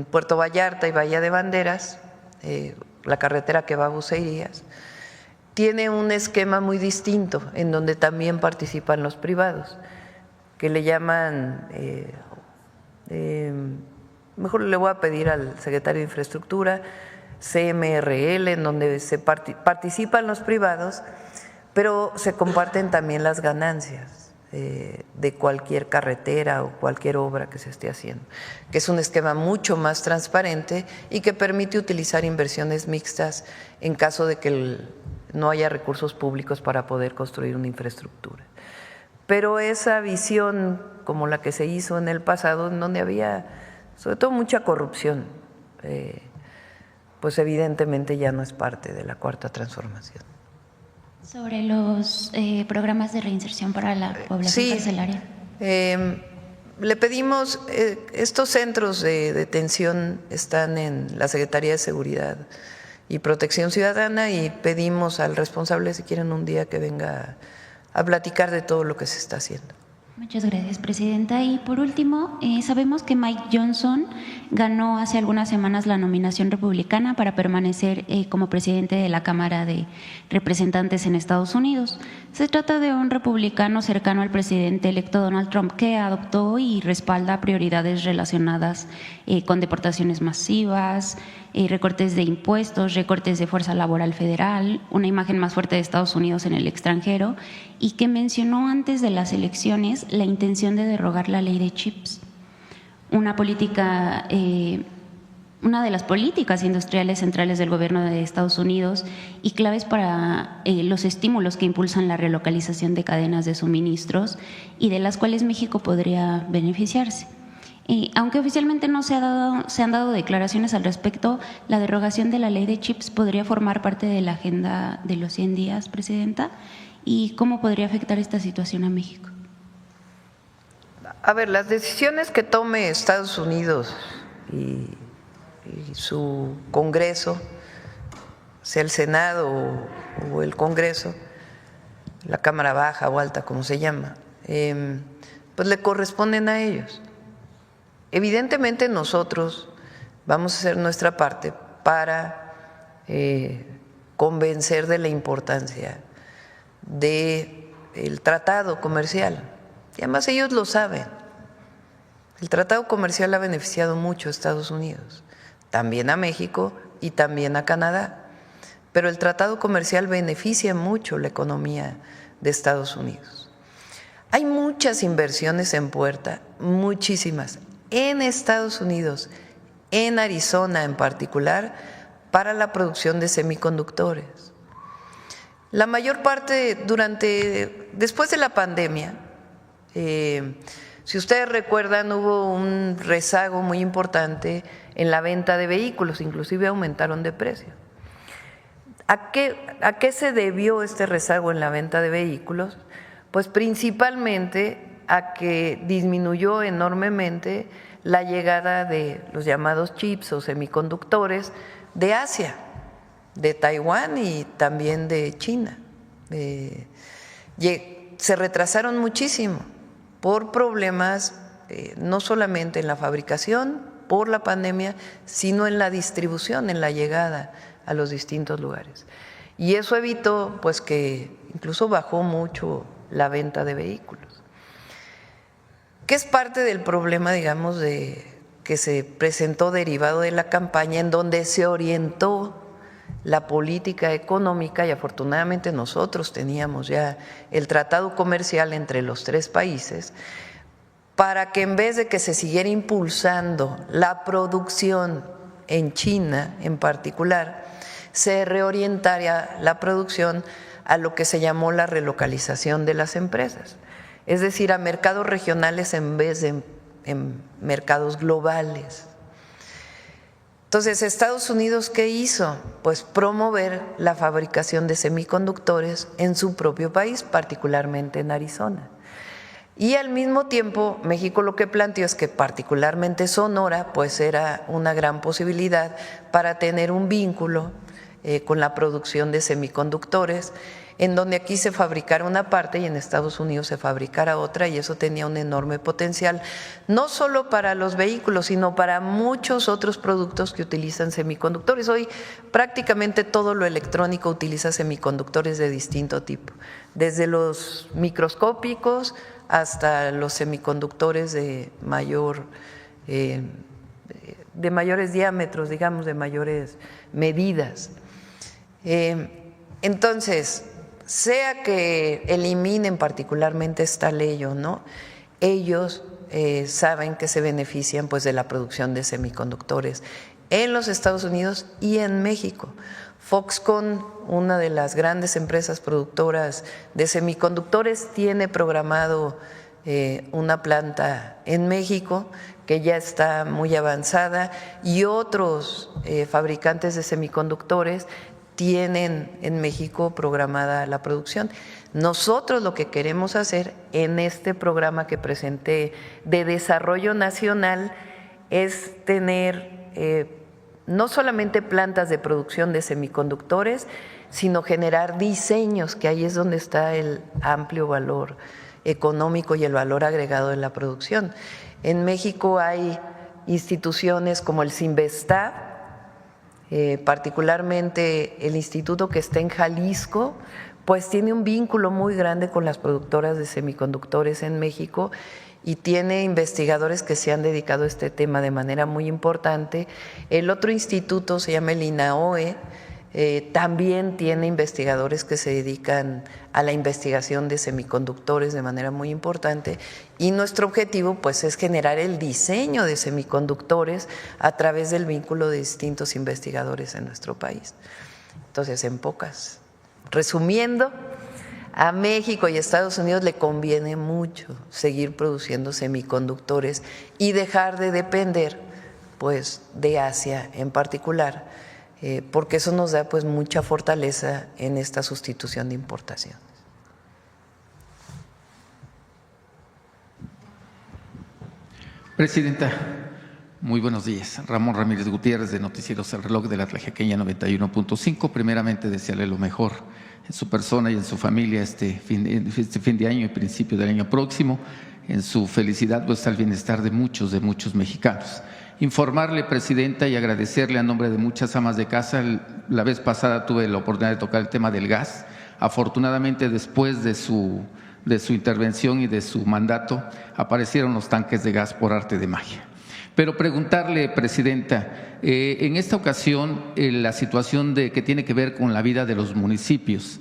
Puerto Vallarta y Bahía de Banderas, la carretera que va a Bucerías, tiene un esquema muy distinto en donde también participan los privados, que le llaman, mejor le voy a pedir al secretario de Infraestructura, CMRL, en donde participan los privados, pero se comparten también las ganancias de cualquier carretera o cualquier obra que se esté haciendo, que es un esquema mucho más transparente y que permite utilizar inversiones mixtas en caso de que no haya recursos públicos para poder construir una infraestructura. Pero esa visión como la que se hizo en el pasado, en donde había sobre todo mucha corrupción, pues evidentemente ya no es parte de la Cuarta Transformación. Sobre los programas de reinserción para la población carcelaria. Le pedimos, estos centros de detención están en la Secretaría de Seguridad y Protección Ciudadana y pedimos al responsable, si quieren un día, que venga a platicar de todo lo que se está haciendo. Muchas gracias, presidenta. Y por último, sabemos que Mike Johnson ganó hace algunas semanas la nominación republicana para permanecer como presidente de la Cámara de Representantes en Estados Unidos. Se trata de un republicano cercano al presidente electo Donald Trump que adoptó y respalda prioridades relacionadas con deportaciones masivas, recortes de impuestos, recortes de fuerza laboral federal, una imagen más fuerte de Estados Unidos en el extranjero, y que mencionó antes de las elecciones la intención de derogar la ley de chips, una de las políticas industriales centrales del gobierno de Estados Unidos y claves para los estímulos que impulsan la relocalización de cadenas de suministros y de las cuales México podría beneficiarse. Aunque oficialmente no se han dado declaraciones al respecto, la derogación de la ley de chips podría formar parte de la agenda de los 100 días, presidenta. ¿Y cómo podría afectar esta situación a México? A ver, las decisiones que tome Estados Unidos y su Congreso, sea el Senado o el Congreso, la Cámara Baja o Alta, como se llama, pues le corresponden a ellos. Evidentemente nosotros vamos a hacer nuestra parte para convencer de la importancia del tratado comercial. Y además ellos lo saben. El tratado comercial ha beneficiado mucho a Estados Unidos, también a México y también a Canadá. Pero el tratado comercial beneficia mucho la economía de Estados Unidos. Hay muchas inversiones en puerta, muchísimas, en Estados Unidos, en Arizona en particular, para la producción de semiconductores. La mayor parte después de la pandemia, si ustedes recuerdan, hubo un rezago muy importante en la venta de vehículos, inclusive aumentaron de precio. ¿A qué se debió este rezago en la venta de vehículos? Pues principalmente a que disminuyó enormemente la llegada de los llamados chips o semiconductores de Asia, de Taiwán y también de China. Se retrasaron muchísimo por problemas no solamente en la fabricación, por la pandemia, sino en la distribución, en la llegada a los distintos lugares. Y eso evitó pues que incluso bajó mucho la venta de vehículos, que es parte del problema, digamos, que se presentó derivado de la campaña en donde se orientó la política económica, y afortunadamente nosotros teníamos ya el tratado comercial entre los tres países, para que en vez de que se siguiera impulsando la producción en China en particular, se reorientara la producción a lo que se llamó la relocalización de las empresas, es decir, a mercados regionales en vez de en mercados globales. Entonces, Estados Unidos, ¿qué hizo? Pues promover la fabricación de semiconductores en su propio país, particularmente en Arizona. Y al mismo tiempo, México lo que planteó es que particularmente Sonora, pues era una gran posibilidad para tener un vínculo con la producción de semiconductores, en donde aquí se fabricara una parte y en Estados Unidos se fabricara otra, y eso tenía un enorme potencial, no solo para los vehículos, sino para muchos otros productos que utilizan semiconductores. Hoy prácticamente todo lo electrónico utiliza semiconductores de distinto tipo, desde los microscópicos hasta los semiconductores de mayores diámetros, digamos, de mayores medidas. Entonces, sea que eliminen particularmente esta ley o no, ellos saben que se benefician pues de la producción de semiconductores en los Estados Unidos y en México. Foxconn, una de las grandes empresas productoras de semiconductores, tiene programado una planta en México que ya está muy avanzada, y otros fabricantes de semiconductores tienen en México programada la producción. Nosotros lo que queremos hacer en este programa que presenté de desarrollo nacional es tener no solamente plantas de producción de semiconductores, sino generar diseños, que ahí es donde está el amplio valor económico y el valor agregado de la producción. En México hay instituciones como el Cinvestav, particularmente el instituto que está en Jalisco, pues tiene un vínculo muy grande con las productoras de semiconductores en México y tiene investigadores que se han dedicado a este tema de manera muy importante. El otro instituto se llama el INAOE, también tiene investigadores que se dedican a la investigación de semiconductores de manera muy importante, y nuestro objetivo pues es generar el diseño de semiconductores a través del vínculo de distintos investigadores en nuestro país. Entonces, en pocas, resumiendo, a México y a Estados Unidos le conviene mucho seguir produciendo semiconductores y dejar de depender pues de Asia en particular, porque eso nos da pues mucha fortaleza en esta sustitución de importaciones. Presidenta, muy buenos días. Ramón Ramírez Gutiérrez, de Noticieros El Reloj, de la Tlaxcalteca 91.5. Primeramente, desearle lo mejor en su persona y en su familia este fin de año y principio del año próximo, en su felicidad, pues al bienestar de muchos mexicanos. Informarle, Presidenta, y agradecerle a nombre de muchas amas de casa. La vez pasada tuve la oportunidad de tocar el tema del gas. Afortunadamente, después de su intervención y de su mandato, aparecieron los tanques de gas por arte de magia. Pero preguntarle, Presidenta, en esta ocasión la situación que tiene que ver con la vida de los municipios.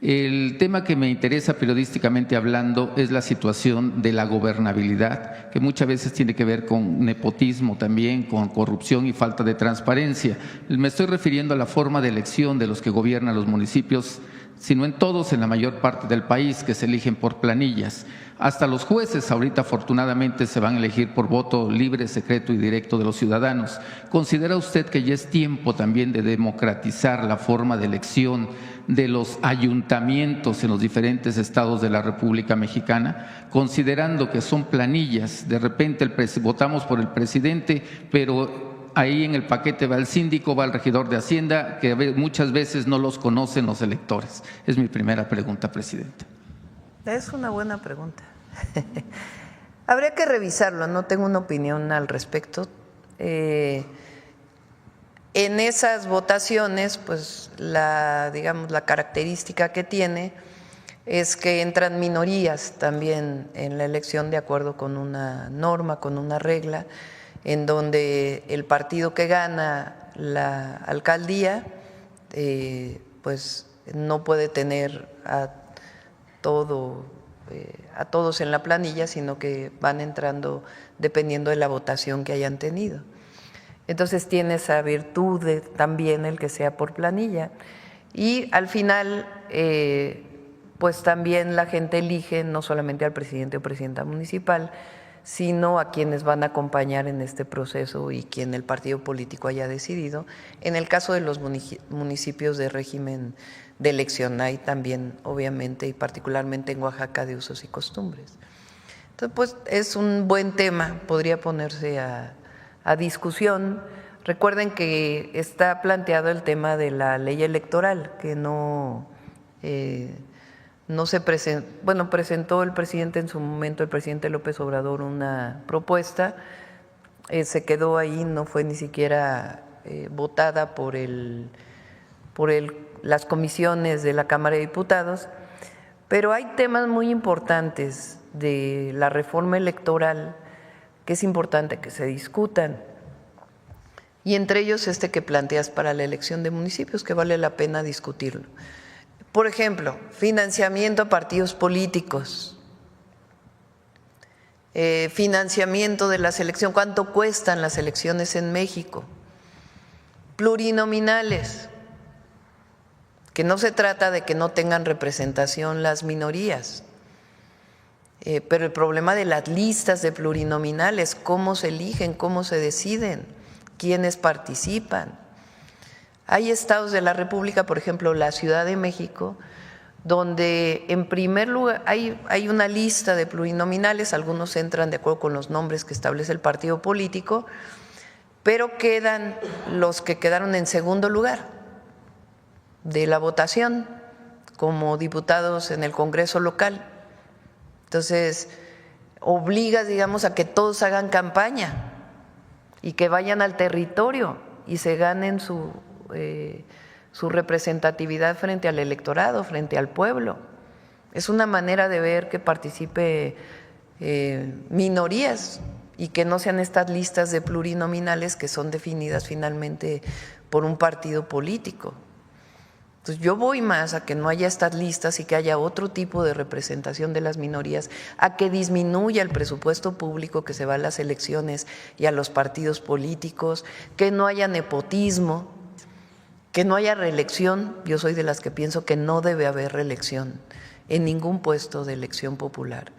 El tema que me interesa periodísticamente hablando es la situación de la gobernabilidad, que muchas veces tiene que ver con nepotismo también, con corrupción y falta de transparencia. Me estoy refiriendo a la forma de elección de los que gobiernan los municipios, sino en todos, en la mayor parte del país, que se eligen por planillas. Hasta los jueces ahorita afortunadamente se van a elegir por voto libre, secreto y directo de los ciudadanos. ¿Considera usted que ya es tiempo también de democratizar la forma de elección de los ayuntamientos en los diferentes estados de la República Mexicana, considerando que son planillas? De repente votamos por el presidente, pero ahí en el paquete va el síndico, va el regidor de Hacienda, que muchas veces no los conocen los electores. Es mi primera pregunta, Presidenta. Es una buena pregunta. Habría que revisarlo, no tengo una opinión al respecto. En esas votaciones, pues la característica que tiene es que entran minorías también en la elección de acuerdo con una norma, con una regla, en donde el partido que gana la alcaldía pues no puede tener a todos en la planilla, sino que van entrando dependiendo de la votación que hayan tenido. Entonces tiene esa virtud también el que sea por planilla, y al final pues también la gente elige no solamente al presidente o presidenta municipal, sino a quienes van a acompañar en este proceso y quien el partido político haya decidido. En el caso de los municipios de régimen de elección hay también, obviamente, y particularmente en Oaxaca, de usos y costumbres. Entonces, pues es un buen tema, podría ponerse a discusión. Recuerden que está planteado el tema de la ley electoral, que no se presentó, bueno, presentó el presidente en su momento, el presidente López Obrador, una propuesta, se quedó ahí, no fue ni siquiera votada por las comisiones de la Cámara de Diputados, pero hay temas muy importantes de la reforma electoral que es importante que se discutan, y entre ellos este que planteas para la elección de municipios, que vale la pena discutirlo. Por ejemplo, financiamiento a partidos políticos, financiamiento de la selección, cuánto cuestan las elecciones en México. Plurinominales, que no se trata de que no tengan representación las minorías, pero el problema de las listas de plurinominales, cómo se eligen, cómo se deciden, quiénes participan. Hay estados de la República, por ejemplo, la Ciudad de México, donde en primer lugar hay una lista de plurinominales, algunos entran de acuerdo con los nombres que establece el partido político, pero quedan los que quedaron en segundo lugar de la votación como diputados en el Congreso local. Entonces, obligas, digamos, a que todos hagan campaña y que vayan al territorio y se ganen su representatividad frente al electorado, frente al pueblo. Es una manera de ver que participe minorías y que no sean estas listas de plurinominales que son definidas finalmente por un partido político. Entonces yo voy más a que no haya estas listas y que haya otro tipo de representación de las minorías, a que disminuya el presupuesto público que se va a las elecciones y a los partidos políticos, que no haya nepotismo, que no haya reelección. Yo soy de las que pienso que no debe haber reelección en ningún puesto de elección popular.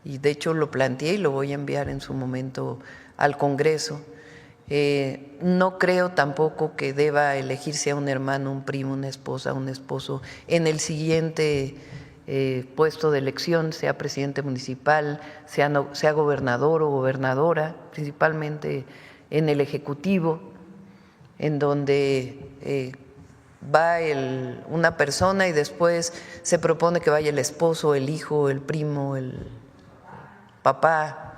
Y de hecho lo planteé y lo voy a enviar en su momento al Congreso. No creo tampoco que deba elegirse a un hermano, un primo, una esposa, un esposo en el siguiente puesto de elección, sea presidente municipal, sea gobernador o gobernadora, principalmente en el Ejecutivo, en donde va una persona y después se propone que vaya el esposo, el hijo, el primo, el papá.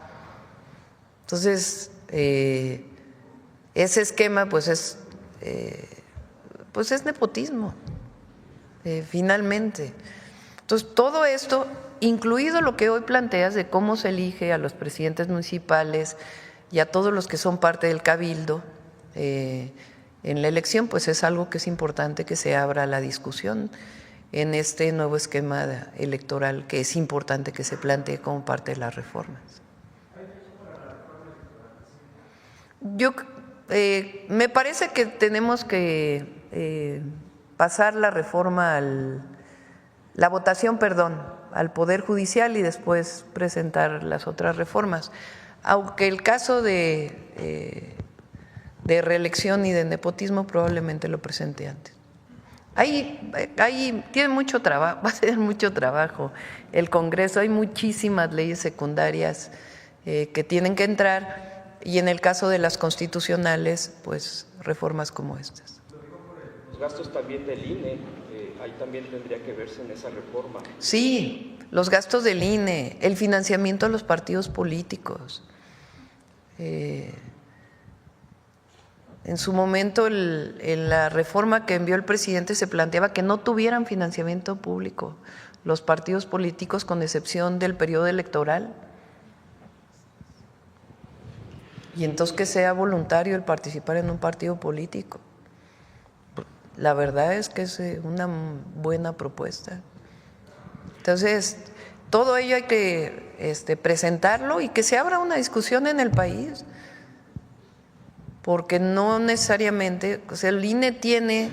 Entonces, ese esquema pues es nepotismo, finalmente. Entonces, todo esto, incluido lo que hoy planteas de cómo se elige a los presidentes municipales y a todos los que son parte del cabildo en la elección, pues es algo que es importante que se abra la discusión en este nuevo esquema electoral, que es importante que se plantee como parte de las reformas. Me parece que tenemos que pasar la reforma la votación, al Poder Judicial y después presentar las otras reformas. Aunque el caso de reelección y de nepotismo probablemente lo presente antes. Tiene mucho trabajo, va a tener mucho trabajo el Congreso, hay muchísimas leyes secundarias que tienen que entrar. Y en el caso de las constitucionales, pues reformas como estas. Los gastos también del INE, ahí también tendría que verse en esa reforma. Sí, los gastos del INE, el financiamiento a los partidos políticos. En su momento, en la reforma que envió el presidente se planteaba que no tuvieran financiamiento público los partidos políticos, con excepción del periodo electoral. Y entonces que sea voluntario el participar en un partido político. La verdad es que es una buena propuesta. Entonces, todo ello hay que presentarlo y que se abra una discusión en el país. Porque no necesariamente, el INE tiene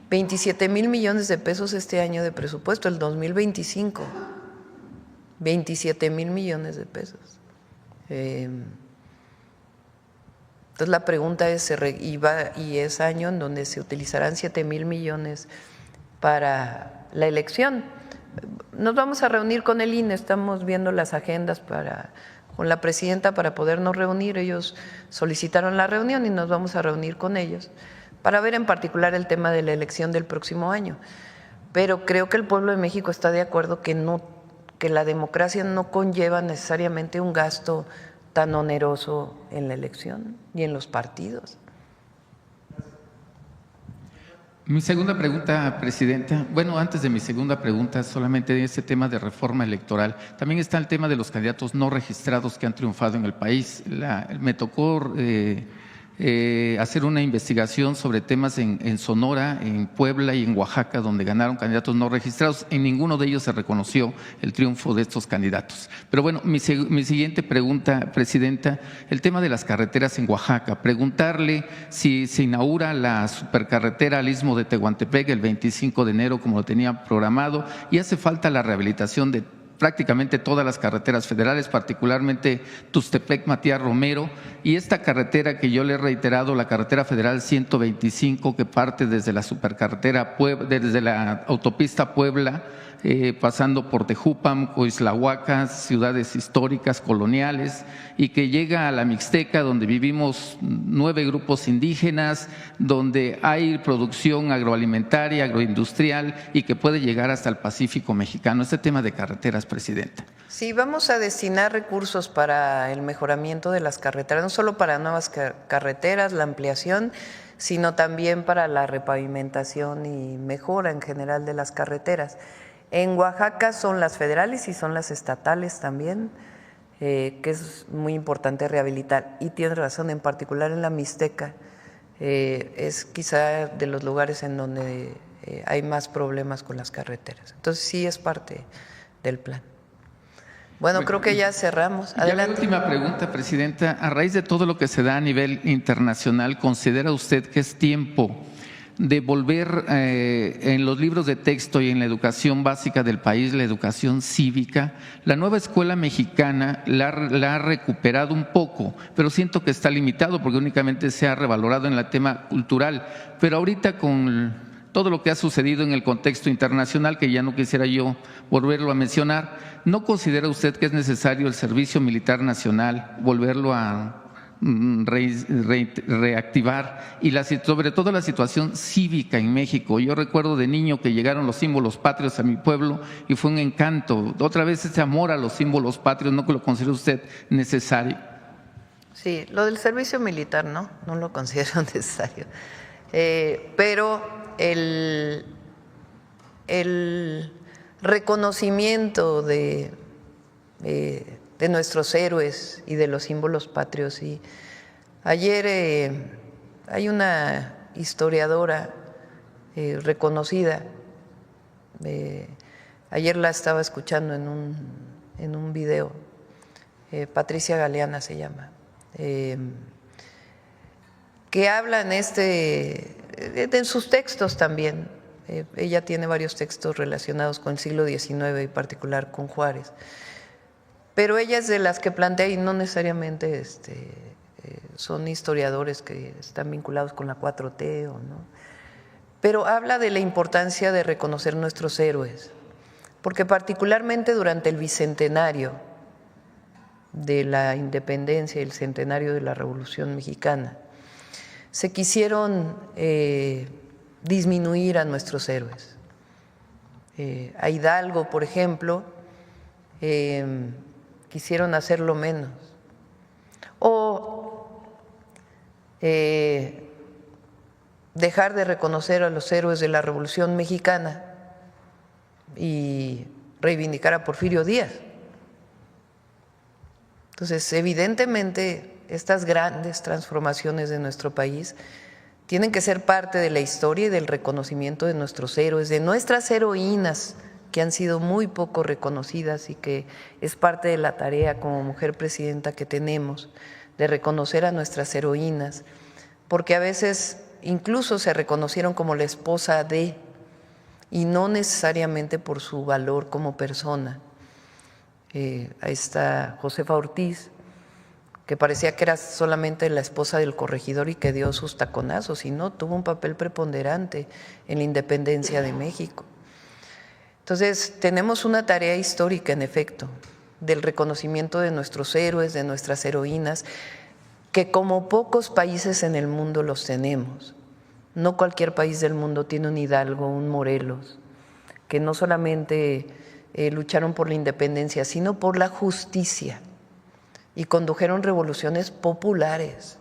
27,000 millones de pesos este año de presupuesto, el 2025. 27,000 millones de pesos. Entonces la pregunta es, y es año en donde se utilizarán 7,000 millones para la elección. Nos vamos a reunir con el INE, estamos viendo las agendas con la presidenta para podernos reunir. Ellos solicitaron la reunión y nos vamos a reunir con ellos para ver en particular el tema de la elección del próximo año. Pero creo que el pueblo de México está de acuerdo que la democracia no conlleva necesariamente un gasto tan oneroso en la elección y en los partidos. Mi segunda pregunta, Presidenta. Bueno, antes de mi segunda pregunta, solamente de ese tema de reforma electoral, también está el tema de los candidatos no registrados que han triunfado en el país. Me tocó hacer una investigación sobre temas en Sonora, en Puebla y en Oaxaca, donde ganaron candidatos no registrados. En ninguno de ellos se reconoció el triunfo de estos candidatos. Pero bueno, mi siguiente pregunta, Presidenta, el tema de las carreteras en Oaxaca. Preguntarle si se inaugura la supercarretera al Istmo de Tehuantepec el 25 de enero, como lo tenía programado, y hace falta la rehabilitación de prácticamente todas las carreteras federales, particularmente Tuxtepec, Matías Romero, y esta carretera que yo le he reiterado, la carretera federal 125, que parte desde la supercarretera, desde la autopista Puebla, pasando por Tejupam, Coislahuaca, ciudades históricas, coloniales, y que llega a la Mixteca, donde vivimos 9 grupos indígenas, donde hay producción agroalimentaria, agroindustrial, y que puede llegar hasta el Pacífico mexicano. Este tema de carreteras, Presidenta. Sí, vamos a destinar recursos para el mejoramiento de las carreteras, no solo para nuevas carreteras, la ampliación, sino también para la repavimentación y mejora en general de las carreteras. En Oaxaca son las federales y son las estatales también, que es muy importante rehabilitar. Y tienes razón, en particular en la Mixteca, es quizá de los lugares en donde hay más problemas con las carreteras. Entonces sí es parte del plan. Bueno, creo que ya cerramos. Adelante. Ya la última pregunta, Presidenta. A raíz de todo lo que se da a nivel internacional, ¿considera usted que es tiempo de volver en los libros de texto y en la educación básica del país, la educación cívica? La nueva escuela mexicana la ha recuperado un poco, pero siento que está limitado porque únicamente se ha revalorado en el tema cultural. Pero ahorita con todo lo que ha sucedido en el contexto internacional, que ya no quisiera yo volverlo a mencionar, ¿no considera usted que es necesario el Servicio Militar Nacional, volverlo a reactivar, y sobre todo la situación cívica en México? Yo recuerdo de niño que llegaron los símbolos patrios a mi pueblo y fue un encanto. Otra vez ese amor a los símbolos patrios, ¿no lo considera usted necesario? Sí, lo del servicio militar no lo considero necesario, pero el reconocimiento de nuestros héroes y de los símbolos patrios. Y ayer hay una historiadora reconocida, ayer la estaba escuchando en un video, Patricia Galeana se llama, que habla en sus textos también. Ella tiene varios textos relacionados con el siglo XIX, en particular con Juárez. Pero ella es de las que plantea, y no necesariamente son historiadores que están vinculados con la 4T, pero habla de la importancia de reconocer nuestros héroes, porque particularmente durante el bicentenario de la independencia y el centenario de la Revolución Mexicana, se quisieron disminuir a nuestros héroes. A Hidalgo, por ejemplo, quisieron hacerlo menos, o dejar de reconocer a los héroes de la Revolución Mexicana y reivindicar a Porfirio Díaz. Entonces, evidentemente, estas grandes transformaciones de nuestro país tienen que ser parte de la historia y del reconocimiento de nuestros héroes, de nuestras heroínas, que han sido muy poco reconocidas, y que es parte de la tarea como mujer presidenta que tenemos, de reconocer a nuestras heroínas, porque a veces incluso se reconocieron como la esposa de, y no necesariamente por su valor como persona. Ahí está Josefa Ortiz, que parecía que era solamente la esposa del corregidor y que dio sus taconazos, y no, tuvo un papel preponderante en la independencia de México. Entonces, tenemos una tarea histórica, en efecto, del reconocimiento de nuestros héroes, de nuestras heroínas, que como pocos países en el mundo los tenemos. No cualquier país del mundo tiene un Hidalgo, un Morelos, que no solamente lucharon por la independencia, sino por la justicia, y condujeron revoluciones populares.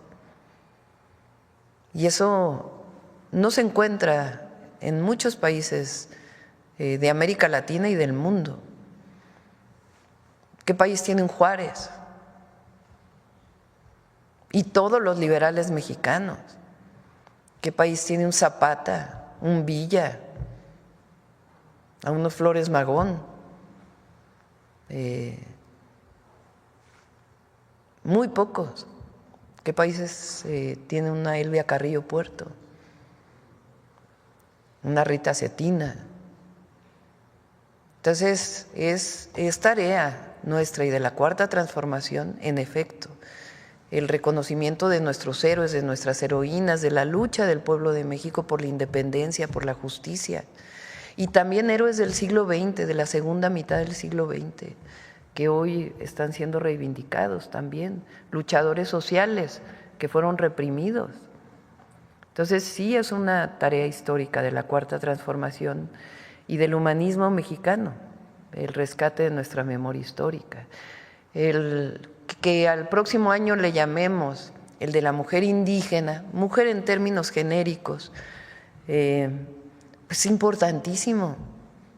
Y eso no se encuentra en muchos países de América Latina y del mundo. ¿Qué país tiene un Juárez? y todos los liberales mexicanos. ¿Qué país tiene un Zapata, un Villa, a unos Flores Magón? Muy pocos. ¿Qué países tienen una Elvia Carrillo Puerto? Una Rita Cetina. Entonces, es tarea nuestra y de la Cuarta Transformación, en efecto, el reconocimiento de nuestros héroes, de nuestras heroínas, de la lucha del pueblo de México por la independencia, por la justicia, y también héroes del siglo XX, de la segunda mitad del siglo XX, que hoy están siendo reivindicados también, luchadores sociales que fueron reprimidos. Entonces, sí es una tarea histórica de la Cuarta Transformación y del humanismo mexicano, el rescate de nuestra memoria histórica. El que al próximo año le llamemos el de la mujer indígena, mujer en términos genéricos, pues importantísimo,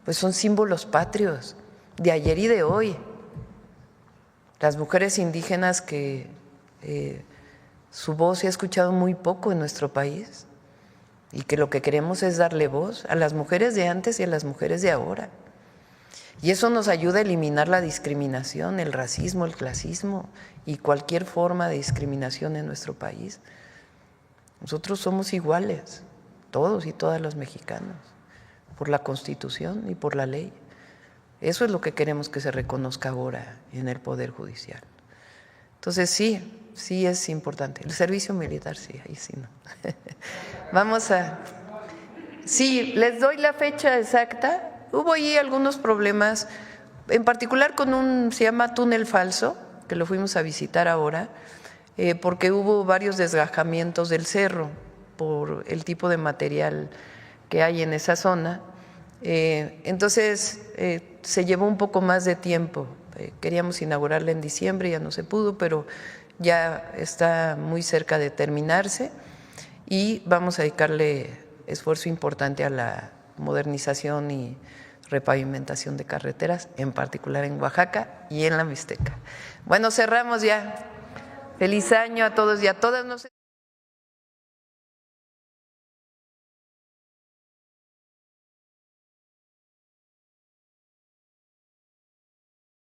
pues son símbolos patrios de ayer y de hoy. Las mujeres indígenas que su voz se ha escuchado muy poco en nuestro país y que lo que queremos es darle voz a las mujeres de antes y a las mujeres de ahora. Y eso nos ayuda a eliminar la discriminación, el racismo, el clasismo y cualquier forma de discriminación en nuestro país. Nosotros somos iguales, todos y todas los mexicanos, por la Constitución y por la ley. Eso es lo que queremos que se reconozca ahora en el Poder Judicial. Entonces sí es importante. El servicio militar, sí, ahí sí no. Vamos a… Sí, les doy la fecha exacta. Hubo ahí algunos problemas, en particular con se llama túnel falso, que lo fuimos a visitar ahora, porque hubo varios desgajamientos del cerro por el tipo de material que hay en esa zona. Entonces se llevó un poco más de tiempo. Queríamos inaugurarla en diciembre, ya no se pudo, pero ya está muy cerca de terminarse y vamos a dedicarle esfuerzo importante a la modernización y repavimentación de carreteras, en particular en Oaxaca y en la Mixteca. Bueno, cerramos ya. Feliz año a todos y a todas.